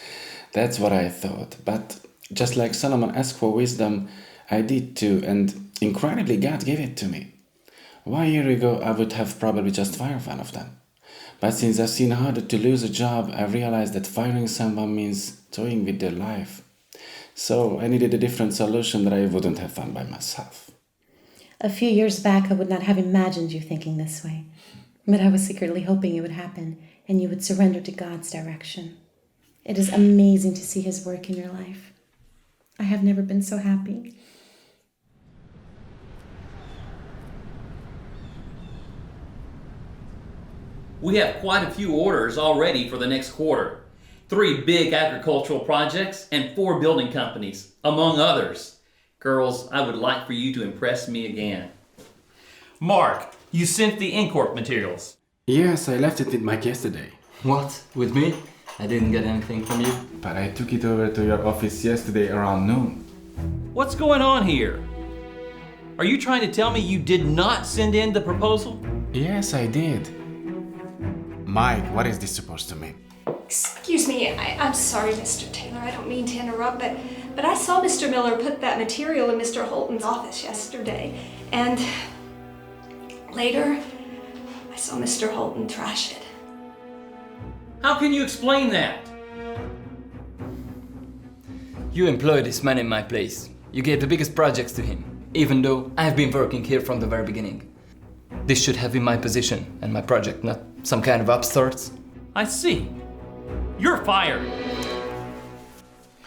that's what I thought. But just like Solomon asked for wisdom, I did too, and incredibly God gave it to me. 1 year ago, I would have probably just fired one of them. But since I've seen harder to lose a job, I realized that firing someone means toying with their life. So I needed a different solution that I wouldn't have found by myself. A few years back, I would not have imagined you thinking this way. But I was secretly hoping it would happen and you would surrender to God's direction. It is amazing to see His work in your life. I have never been so happy. We have quite a few orders already for the next quarter. 3 big agricultural projects and 4 building companies, among others. Girls, I would like for you to impress me again. Mark, you sent the Incorp materials. Yes, I left it with Mike yesterday. What? With me? I didn't get anything from you. But I took it over to your office yesterday around noon. What's going on here? Are you trying to tell me you did not send in the proposal? Yes, I did. Mike, what is this supposed to mean? Excuse me, I'm sorry, Mr. Taylor. I don't mean to interrupt, but I saw Mr. Miller put that material in Mr. Holton's office yesterday, and later I saw Mr. Holton trash it. How can you explain that? You employed this man in my place. You gave the biggest projects to him, even though I've been working here from the very beginning. This should have been my position and my project, not some kind of upstarts. I see. You're fired.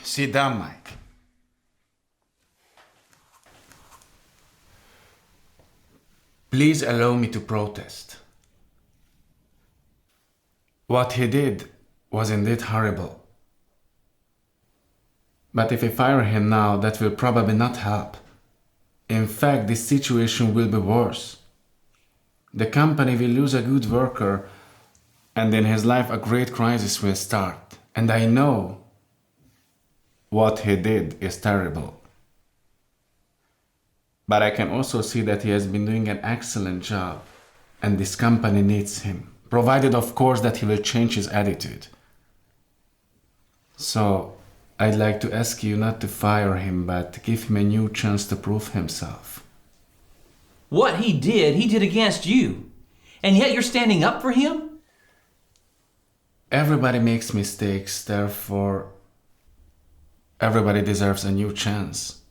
Sit down, Mike. Please allow me to protest. What he did was indeed horrible. But if I fire him now, that will probably not help. In fact, this situation will be worse. The company will lose a good worker, and in his life a great crisis will start. And I know what he did is terrible. But I can also see that he has been doing an excellent job, and this company needs him, provided of course that he will change his attitude. So, I'd like to ask you not to fire him, but give him a new chance to prove himself. What he did against you. And yet you're standing up for him? Everybody makes mistakes, therefore, everybody deserves a new chance.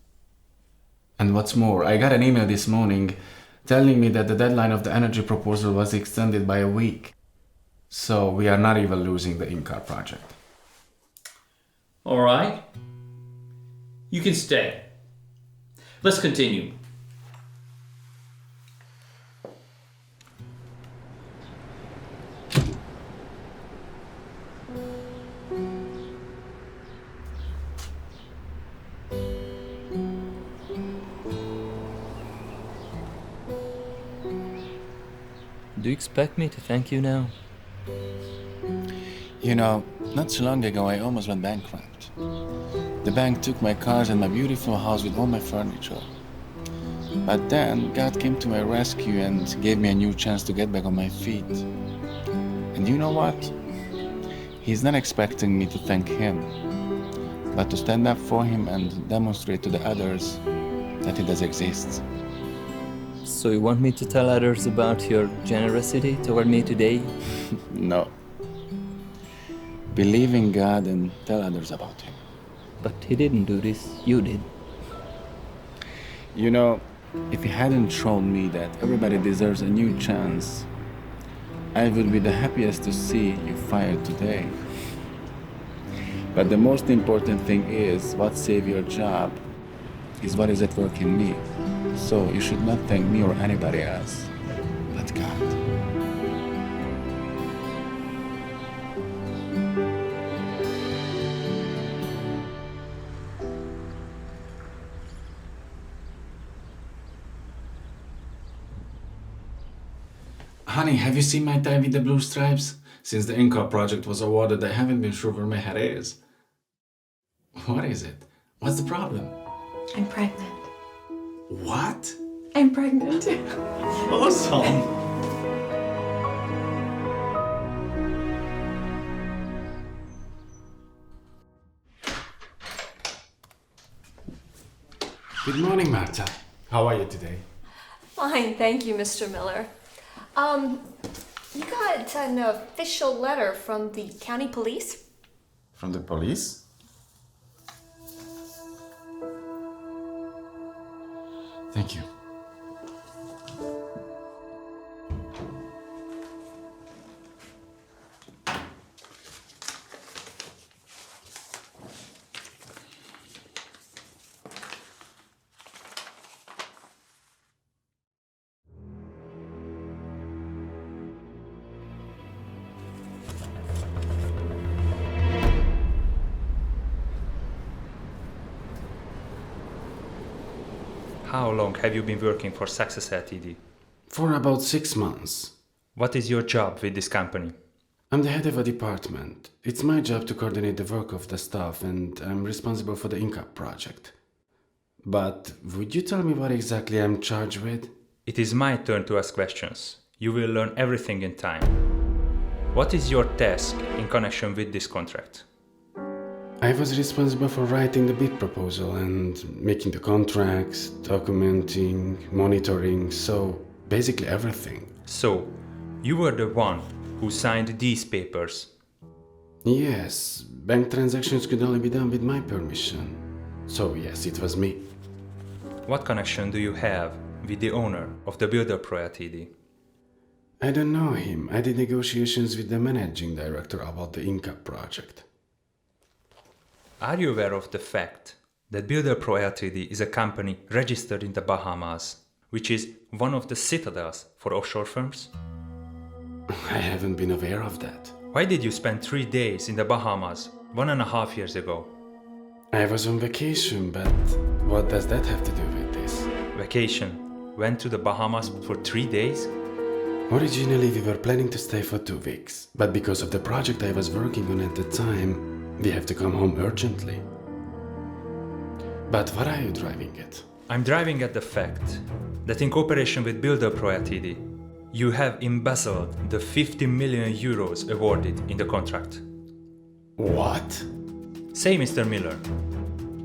And what's more, I got an email this morning telling me that the deadline of the energy proposal was extended by a week. So we are not even losing the Incar project. All right. You can stay. Let's continue. Do you expect me to thank you now? You know, not so long ago I almost went bankrupt. The bank took my cars and my beautiful house with all my furniture. But then God came to my rescue and gave me a new chance to get back on my feet. And you know what? He's not expecting me to thank him, but to stand up for him and demonstrate to the others that he does exist. So you want me to tell others about your generosity toward me today? No. Believe in God and tell others about him. But he didn't do this, you did. You know, if he hadn't shown me that everybody deserves a new chance, I would be the happiest to see you fired today. But the most important thing is what saved your job is what is at work in me. So you should not thank me or anybody else, but God. Honey, have you seen my tie with the blue stripes? Since the Inca project was awarded, I haven't been sure where my head is. What is it? What's the problem? I'm pregnant. What? I'm pregnant. Awesome. Good morning, Marta. How are you today? Fine, thank you, Mr. Miller. You got an official letter from the county police? From the police? Thank you. how long have you been working for Success Ltd? For about 6 months. What is your job with this company? I'm the head of a department. It's my job to coordinate the work of the staff, and I'm responsible for the income project. But would you tell me what exactly I'm charged with? It is my turn to ask questions. You will learn everything in time. What is your task in connection with this contract? I was responsible for writing the bid proposal and making the contracts, documenting, monitoring, so basically everything. So, you were the one who signed these papers? Yes, bank transactions could only be done with my permission. So yes, it was me. What connection do you have with the owner of the Builder Pro Ltd? I don't know him. I did negotiations with the managing director about the income project. Are you aware of the fact that Builder Pro Ltd is a company registered in the Bahamas, which is one of the citadels for offshore firms? I haven't been aware of that. Why did you spend 3 days in the Bahamas 1.5 years ago? I was on vacation, but what does that have to do with this? Vacation? Went to the Bahamas for 3 days? Originally, we were planning to stay for 2 weeks, but because of the project I was working on at the time, we have to come home urgently. But what are you driving at? I'm driving at the fact that in cooperation with Builder Pro Ltd, you have embezzled the 50 million euros awarded in the contract. What? Say, Mr. Miller,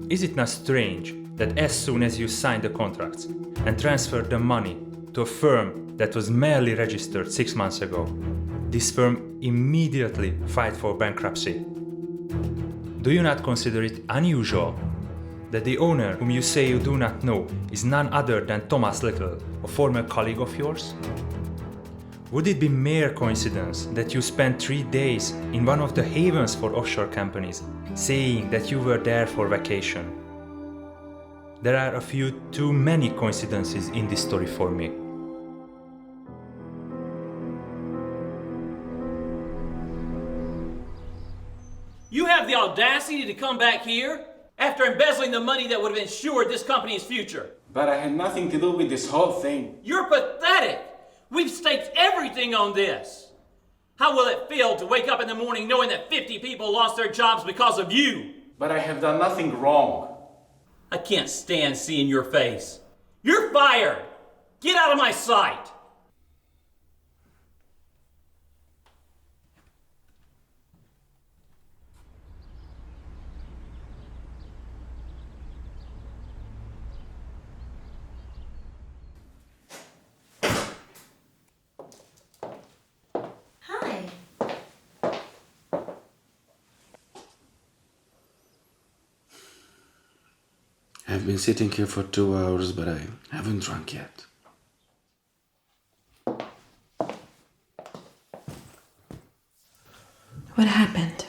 is it not strange that as soon as you signed the contracts and transferred the money to a firm that was merely registered 6 months ago, this firm immediately filed for bankruptcy? Do you not consider it unusual that the owner, whom you say you do not know, is none other than Thomas Little, a former colleague of yours? Would it be mere coincidence that you spent 3 days in one of the havens for offshore companies, saying that you were there for vacation? There are a few too many coincidences in this story for me. You have the audacity to come back here after embezzling the money that would have ensured this company's future. But I had nothing to do with this whole thing. You're pathetic. We've staked everything on this. How will it feel to wake up in the morning knowing that 50 people lost their jobs because of you? But I have done nothing wrong. I can't stand seeing your face. You're fired. Get out of my sight. I've been sitting here for 2 hours, but I haven't drunk yet. What happened?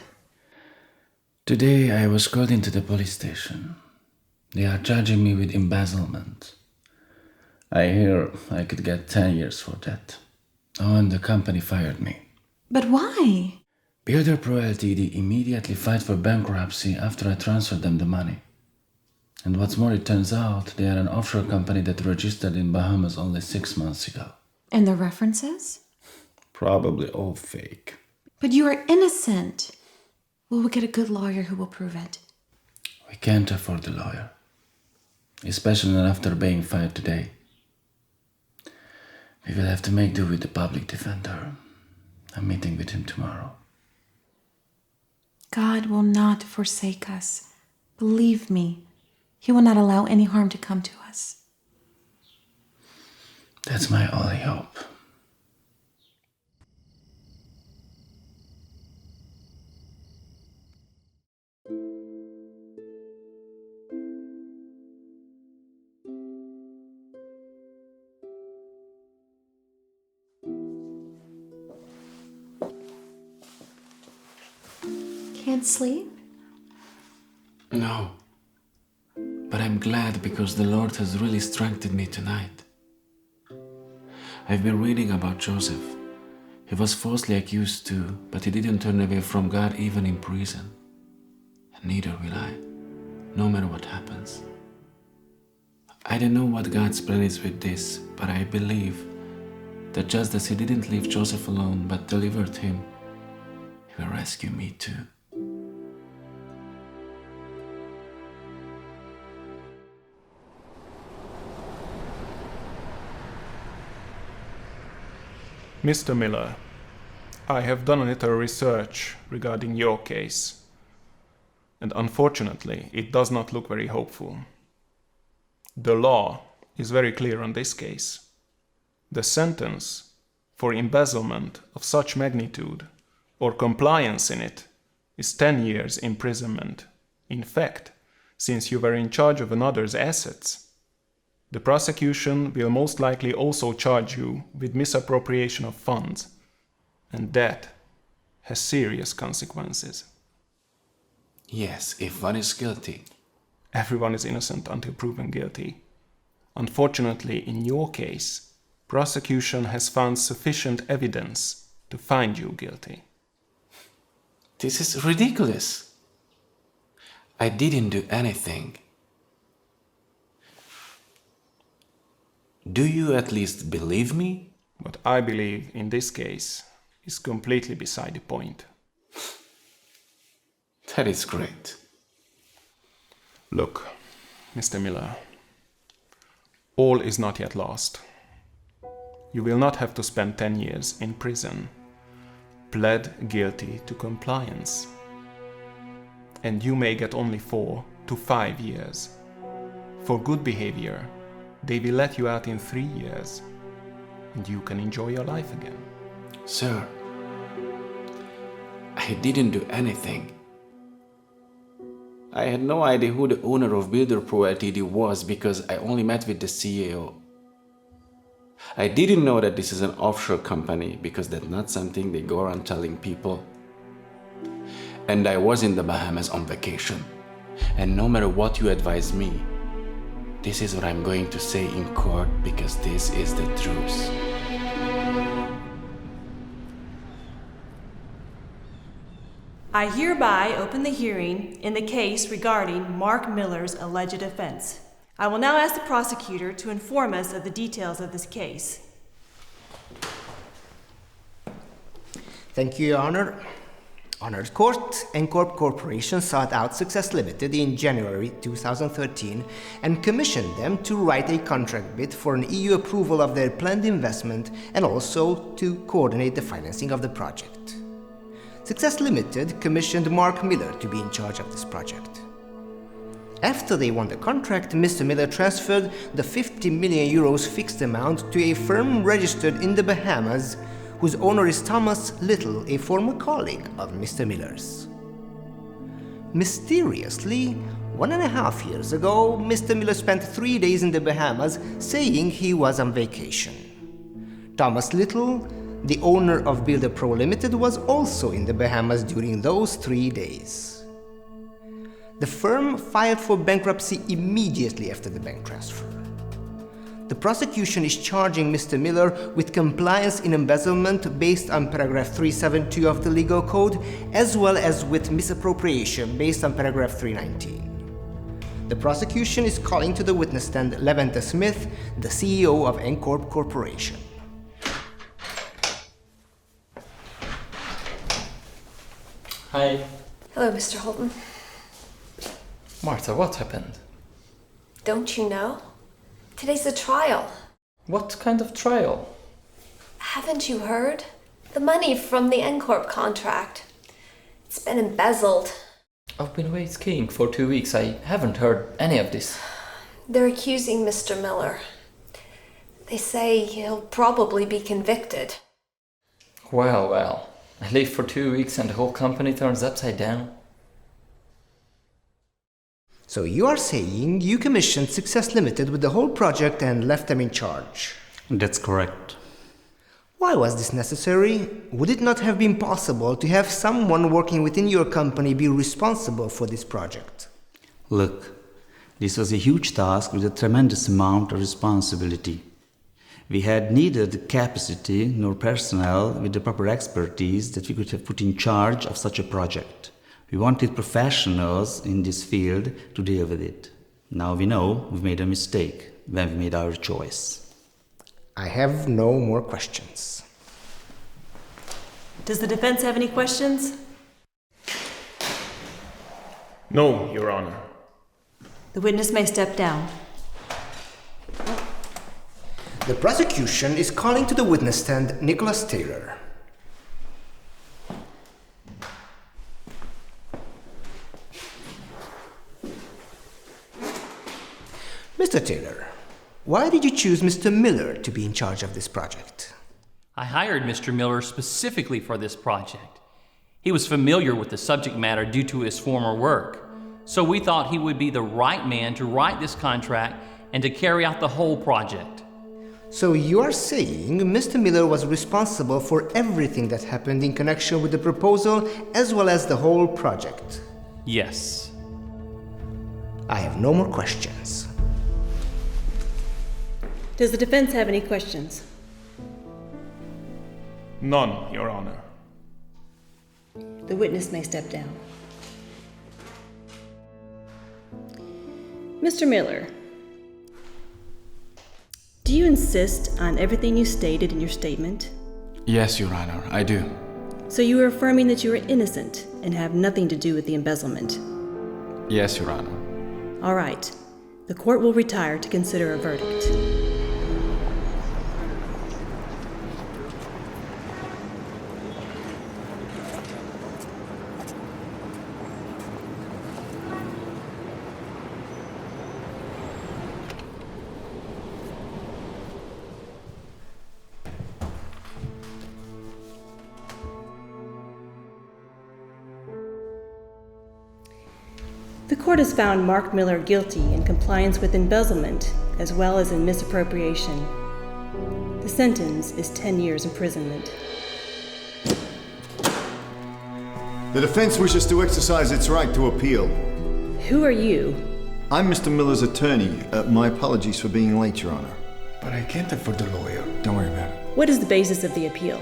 Today I was called into the police station. They are charging me with embezzlement. I hear I could get 10 years for that. Oh, and the company fired me. But why? Builder Pro Ltd immediately filed for bankruptcy after I transferred them the money. And what's more, it turns out they are an offshore company that registered in Bahamas only 6 months ago. And the references? Probably all fake. But you are innocent. We will get a good lawyer who will prove it. We can't afford a lawyer. Especially not after being fired today. We will have to make do with the public defender. I'm meeting with him tomorrow. God will not forsake us. Believe me. He will not allow any harm to come to us. That's my only hope. Can't sleep? No. But I'm glad because the Lord has really strengthened me tonight. I've been reading about Joseph. He was falsely accused too, but he didn't turn away from God even in prison. And neither will I, no matter what happens. I don't know what God's plan is with this, but I believe that just as He didn't leave Joseph alone but delivered him, He will rescue me too. Mr. Miller, I have done a little research regarding your case, and unfortunately, it does not look very hopeful. The law is very clear on this case. The sentence for embezzlement of such magnitude or compliance in it is 10 years imprisonment. In fact, since you were in charge of another's assets, the prosecution will most likely also charge you with misappropriation of funds, and that has serious consequences. Yes, if one is guilty. Everyone is innocent until proven guilty. Unfortunately, in your case, prosecution has found sufficient evidence to find you guilty. This is ridiculous. I didn't do anything. Do you at least believe me? What I believe in this case is completely beside the point. That is great. Look, Mr. Miller, all is not yet lost. You will not have to spend 10 years in prison. Pled guilty to compliance. And you may get only 4 to 5 years. For good behavior, they will let you out in 3 years, and you can enjoy your life again. Sir, I didn't do anything. I had no idea who the owner of Builder Pro Ltd was because I only met with the CEO. I didn't know that this is an offshore company because that's not something they go around telling people. And I was in the Bahamas on vacation. And no matter what you advise me, this is what I'm going to say in court because this is the truth. I hereby open the hearing in the case regarding Mark Miller's alleged offense. I will now ask the prosecutor to inform us of the details of this case. Thank you, Your Honor. Honored Court, Encorp Corporation sought out Success Limited in January 2013 and commissioned them to write a contract bid for an EU approval of their planned investment and also to coordinate the financing of the project. Success Limited commissioned Mark Miller to be in charge of this project. After they won the contract, Mr. Miller transferred the 50 million euros fixed amount to a firm registered in the Bahamas whose owner is Thomas Little, a former colleague of Mr. Miller's. Mysteriously, 1.5 years ago, Mr. Miller spent 3 days in the Bahamas saying he was on vacation. Thomas Little, the owner of Builder Pro Limited, was also in the Bahamas during those 3 days. The firm filed for bankruptcy immediately after the bank transfer. The prosecution is charging Mr. Miller with compliance in embezzlement based on paragraph 372 of the legal code, as well as with misappropriation based on paragraph 319. The prosecution is calling to the witness stand Levanta Smith, the CEO of Encorp Corporation. Hi. Hello, Mr. Holton. Martha, what happened? Don't you know? Today's the trial. What kind of trial? Haven't you heard? The money from the Encorp contract. It's been embezzled. I've been away skiing for 2 weeks. I haven't heard any of this. They're accusing Mr. Miller. They say he'll probably be convicted. Well. I leave for 2 weeks and the whole company turns upside down. So you are saying you commissioned Success Limited with the whole project and left them in charge? That's correct. Why was this necessary? Would it not have been possible to have someone working within your company be responsible for this project? Look, this was a huge task with a tremendous amount of responsibility. We had neither the capacity nor personnel with the proper expertise that we could have put in charge of such a project. We wanted professionals in this field to deal with it. Now we know we've made a mistake when we made our choice. I have no more questions. Does the defense have any questions? No, Your Honor. The witness may step down. The prosecution is calling to the witness stand Nicholas Taylor. Mr. Taylor, why did you choose Mr. Miller to be in charge of this project? I hired Mr. Miller specifically for this project. He was familiar with the subject matter due to his former work, so we thought he would be the right man to write this contract and to carry out the whole project. So you are saying Mr. Miller was responsible for everything that happened in connection with the proposal as well as the whole project? Yes. I have no more questions. Does the defense have any questions? None, Your Honor. The witness may step down. Mr. Miller, do you insist on everything you stated in your statement? Yes, Your Honor, I do. So you are affirming that you are innocent and have nothing to do with the embezzlement? Yes, Your Honor. All right. The court will retire to consider a verdict. The court has found Mark Miller guilty in compliance with embezzlement as well as in misappropriation. The sentence is 10 years imprisonment. The defense wishes to exercise its right to appeal. Who are you? I'm Mr. Miller's attorney. My apologies for being late, Your Honor. But I can't afford the lawyer. Don't worry about it. What is the basis of the appeal?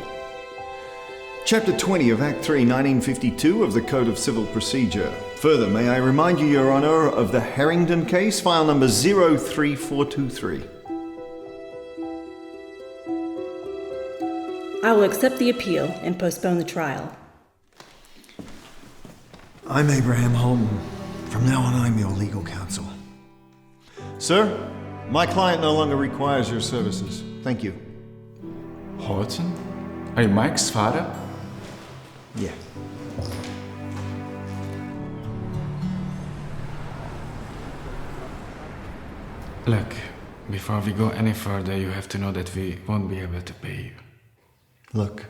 Chapter 20 of Act 3, 1952 of the Code of Civil Procedure. Further, may I remind you, Your Honor, of the Harrington case, file number 03423. I will accept the appeal and postpone the trial. I'm Abraham Holton. From now on, I'm your legal counsel. Sir, my client no longer requires your services. Thank you. Holton? Are you Mike's father? Yeah. Look, before we go any further, you have to know that we won't be able to pay you. Look,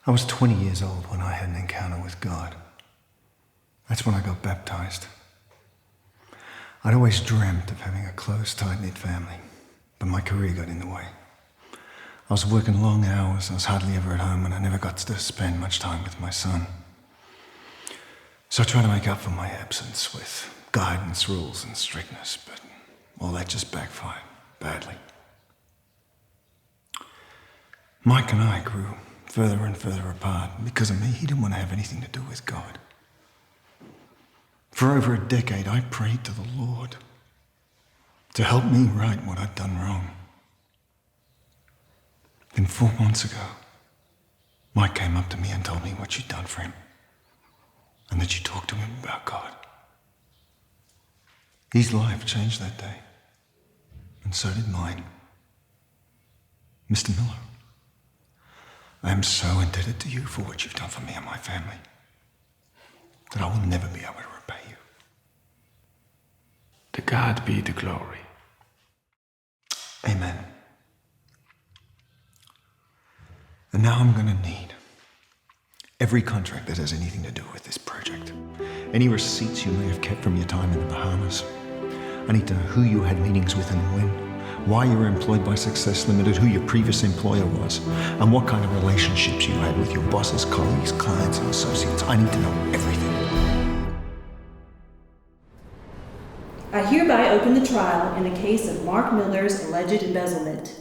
I was 20 years old when I had an encounter with God. That's when I got baptized. I'd always dreamt of having a close, tight-knit family, but my career got in the way. I was working long hours, I was hardly ever at home, and I never got to spend much time with my son. So I tried to make up for my absence with guidance, rules, and strictness, but all that just backfired badly. Mike and I grew further and further apart. Because of me, he didn't want to have anything to do with God. For over a decade, I prayed to the Lord to help me right what I'd done wrong. Then 4 months ago, Mike came up to me and told me what you'd done for him, and that you talked to him about God. His life changed that day, and so did mine. Mr. Miller, I am so indebted to you for what you've done for me and my family that I will never be able to repay you. To God be the glory. Amen. And now I'm going to need every contract that has anything to do with this project. Any receipts you may have kept from your time in the Bahamas. I need to know who you had meetings with and when, why you were employed by Success Limited, who your previous employer was, and what kind of relationships you had with your bosses, colleagues, clients, and associates. I need to know everything. I hereby open the trial in the case of Mark Miller's alleged embezzlement.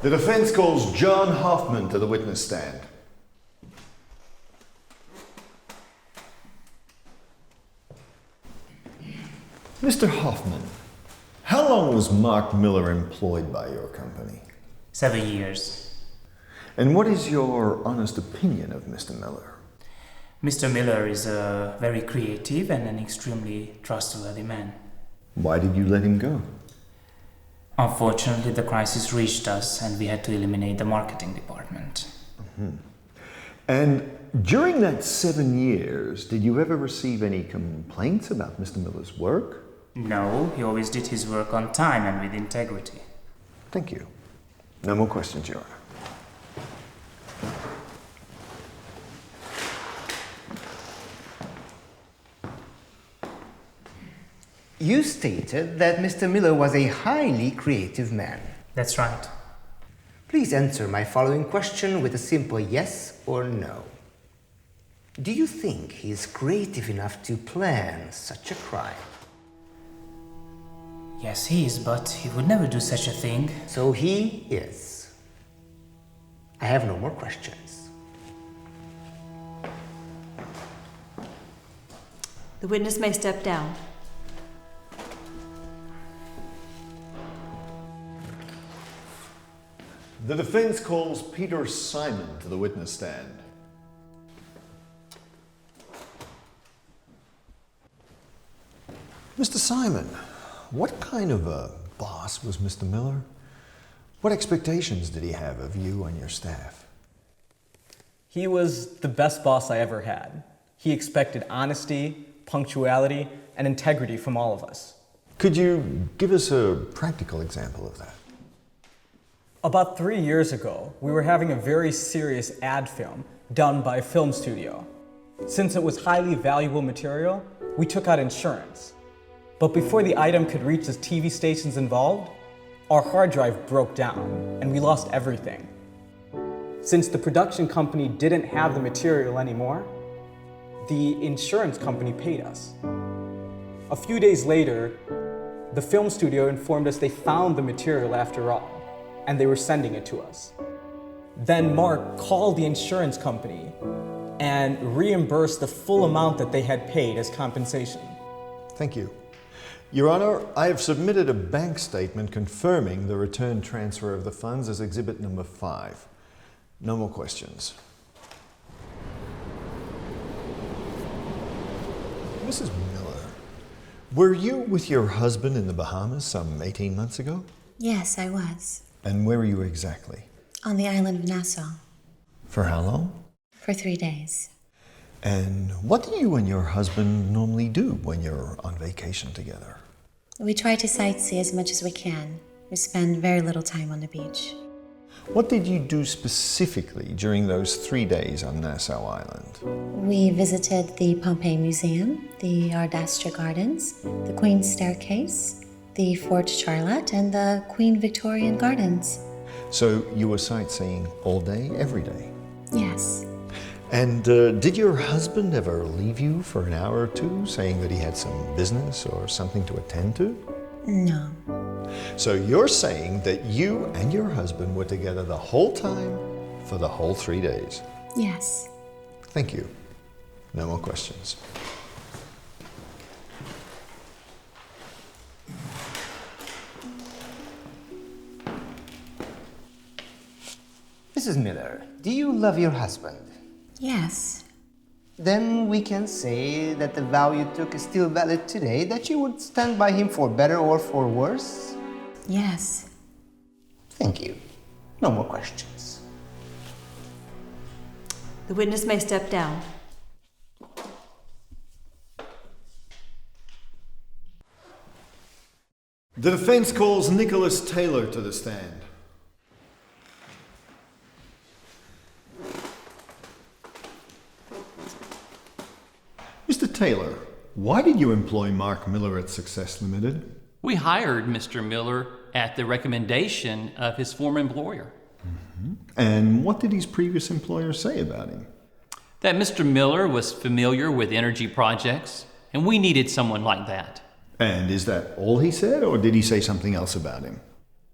The defense calls John Hoffman to the witness stand. Mr. Hoffman, how long was Mark Miller employed by your company? 7 years. And what is your honest opinion of Mr. Miller? Mr. Miller is a very creative and an extremely trustworthy man. Why did you let him go? Unfortunately, the crisis reached us and we had to eliminate the marketing department. Mm-hmm. And during that 7 years, did you ever receive any complaints about Mr. Miller's work? No, he always did his work on time and with integrity. Thank you. No more questions, Your Honor. You stated that Mr. Miller was a highly creative man. That's right. Please answer my following question with a simple yes or no. Do you think he is creative enough to plan such a crime? Yes, he is, but he would never do such a thing. So he is. I have no more questions. The witness may step down. The defense calls Peter Simon to the witness stand. Mr. Simon, what kind of a boss was Mr. Miller? What expectations did he have of you and your staff? He was the best boss I ever had. He expected honesty, punctuality, and integrity from all of us. Could you give us a practical example of that? About 3 years ago, we were having a very serious ad film done by a film studio. Since it was highly valuable material, we took out insurance. But before the item could reach the TV stations involved, our hard drive broke down and we lost everything. Since the production company didn't have the material anymore, the insurance company paid us. A few days later, the film studio informed us they found the material after all, and they were sending it to us. Then Mark called the insurance company and reimbursed the full amount that they had paid as compensation. Thank you. Your Honor, I have submitted a bank statement confirming the return transfer of the funds as exhibit number 5. No more questions. Mrs. Miller, were you with your husband in the Bahamas some 18 months ago? Yes, I was. And where were you exactly? On the island of Nassau. For how long? For 3 days. And what do you and your husband normally do when you're on vacation together? We try to sightsee as much as we can. We spend very little time on the beach. What did you do specifically during those 3 days on Nassau Island? We visited the Pompeii Museum, the Ardastra Gardens, the Queen's Staircase, the Fort Charlotte, and the Queen Victorian Gardens. So you were sightseeing all day, every day? Yes. And did your husband ever leave you for an hour or two, saying that he had some business or something to attend to? No. So you're saying that you and your husband were together the whole time for the whole 3 days? Yes. Thank you. No more questions. Mrs. Miller, do you love your husband? Yes. Then we can say that the vow you took is still valid today, that you would stand by him for better or for worse? Yes. Thank you. No more questions. The witness may step down. The defense calls Nicholas Taylor to the stand. Mr. Taylor, why did you employ Mark Miller at Success Limited? We hired Mr. Miller at the recommendation of his former employer. Mm-hmm. And what did his previous employer say about him? That Mr. Miller was familiar with energy projects, and we needed someone like that. And is that all he said, or did he say something else about him?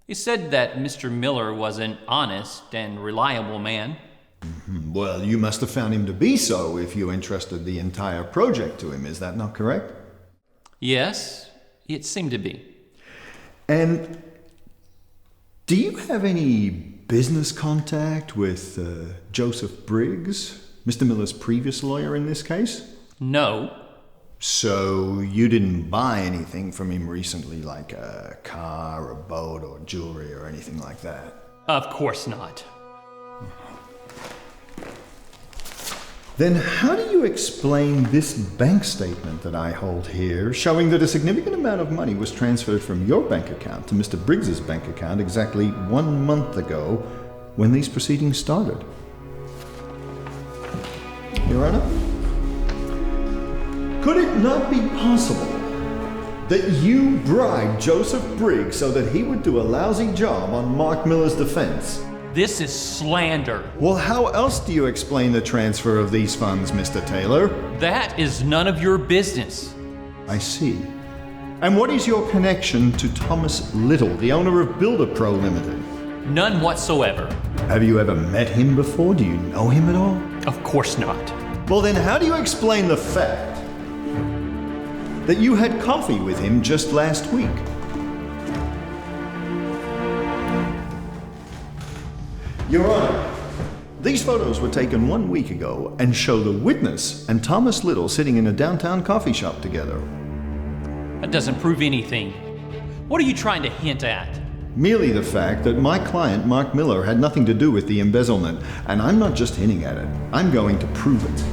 He said that Mr. Miller was an honest and reliable man. Mm-hmm. Well, you must have found him to be so if you entrusted the entire project to him. Is that not correct? Yes, It seemed to be. And do you have any business contact with Joseph Briggs, Mr. Miller's previous lawyer in this case? No. So you didn't buy anything from him recently, like a car, a boat, or jewelry, or anything like that? Of course not. Then how do you explain this bank statement that I hold here, showing that a significant amount of money was transferred from your bank account to Mr. Briggs's bank account exactly 1 month ago when these proceedings started? Your Honor? Could it not be possible that you bribed Joseph Briggs so that he would do a lousy job on Mark Miller's defense? This is slander. Well, how else do you explain the transfer of these funds, Mr. Taylor? That is none of your business. I see. And what is your connection to Thomas Little, the owner of Builder Pro Limited? None whatsoever. Have you ever met him before? Do you know him at all? Of course not. Well, then how do you explain the fact that you had coffee with him just last week? Your Honor, these photos were taken 1 week ago and show the witness and Thomas Little sitting in a downtown coffee shop together. That doesn't prove anything. What are you trying to hint at? Merely the fact that my client, Mark Miller, had nothing to do with the embezzlement. And I'm not just hinting at it, I'm going to prove it.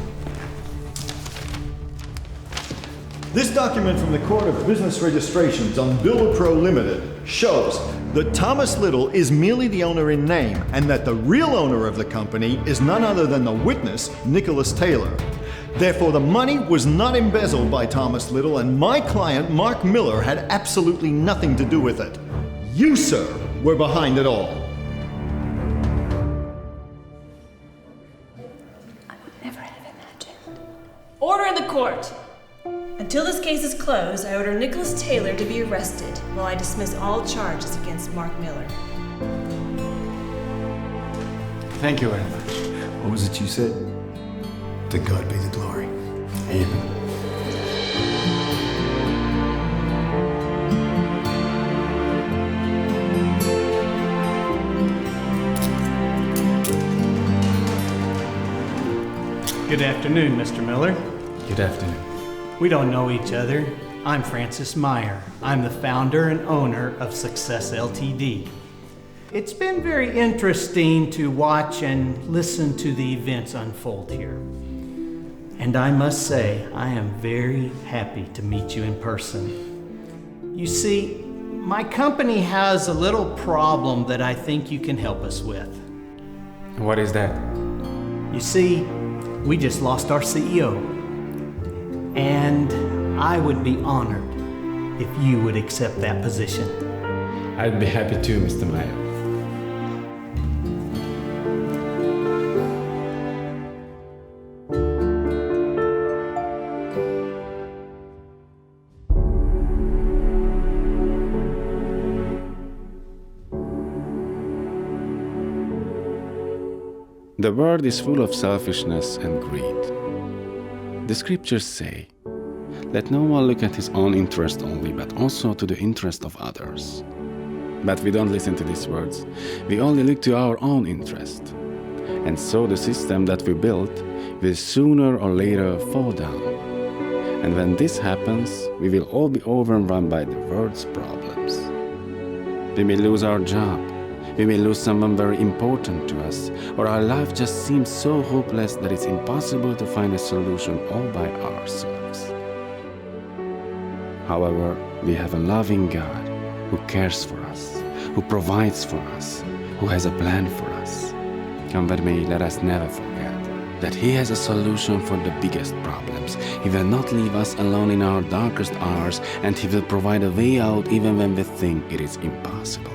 This document from the Court of Business Registrations on Builder Pro Limited shows that Thomas Little is merely the owner in name and that the real owner of the company is none other than the witness, Nicholas Taylor. Therefore, the money was not embezzled by Thomas Little and my client, Mark Miller, had absolutely nothing to do with it. You, sir, were behind it all. I would never have imagined. Order in the court. Until this case is closed, I order Nicholas Taylor to be arrested while I dismiss all charges against Mark Miller. Thank you very much. What was it you said? To God be the glory. Amen. Good afternoon, Mr. Miller. Good afternoon. We don't know each other. I'm Francis Meyer. I'm the founder and owner of Success Ltd. It's been very interesting to watch and listen to the events unfold here. And I must say, I am very happy to meet you in person. You see, my company has a little problem that I think you can help us with. What is that? You see, we just lost our CEO. And I would be honored if you would accept that position. I'd be happy to, Mr. Meyer. The world is full of selfishness and greed. The scriptures say, "Let no one look at his own interest only, but also to the interest of others." But we don't listen to these words. We only look to our own interest. And so the system that we built will sooner or later fall down. And when this happens, we will all be overrun by the world's problems. We may lose our job. We may lose someone very important to us, or our life just seems so hopeless that it's impossible to find a solution all by ourselves. However, we have a loving God who cares for us, who provides for us, who has a plan for us. And with me, let us never forget that He has a solution for the biggest problems. He will not leave us alone in our darkest hours, and He will provide a way out even when we think it is impossible.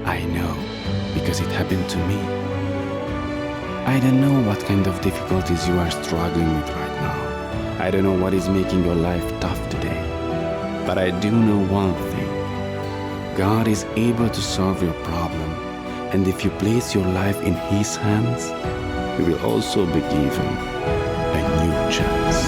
I know, because it happened to me. I don't know what kind of difficulties you are struggling with right now. I don't know what is making your life tough today. But I do know one thing. God is able to solve your problem, and if you place your life in His hands, you will also be given a new chance.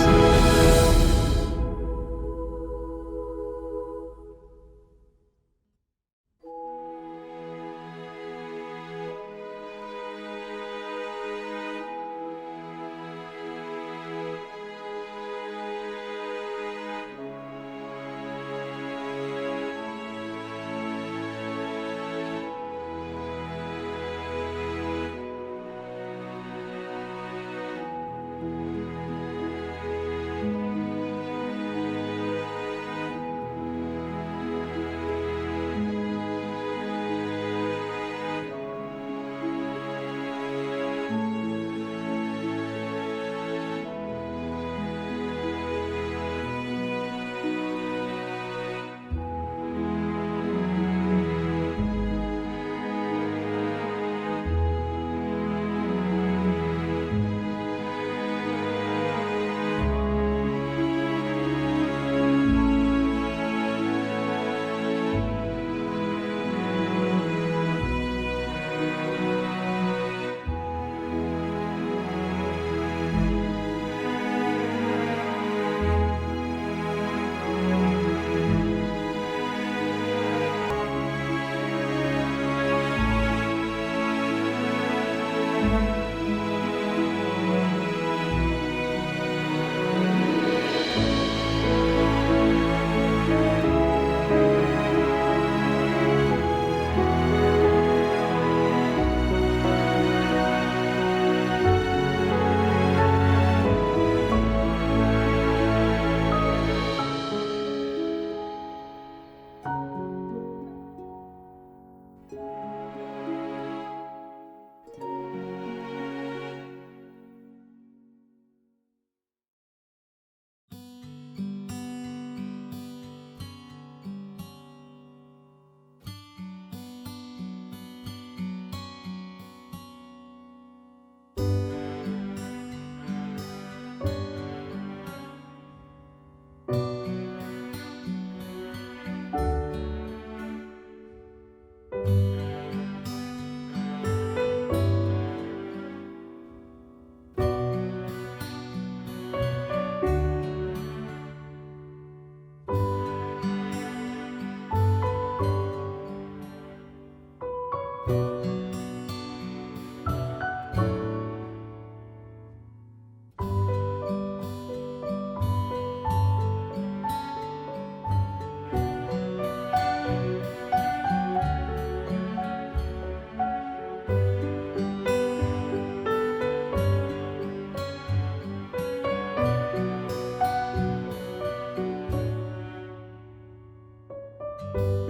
you.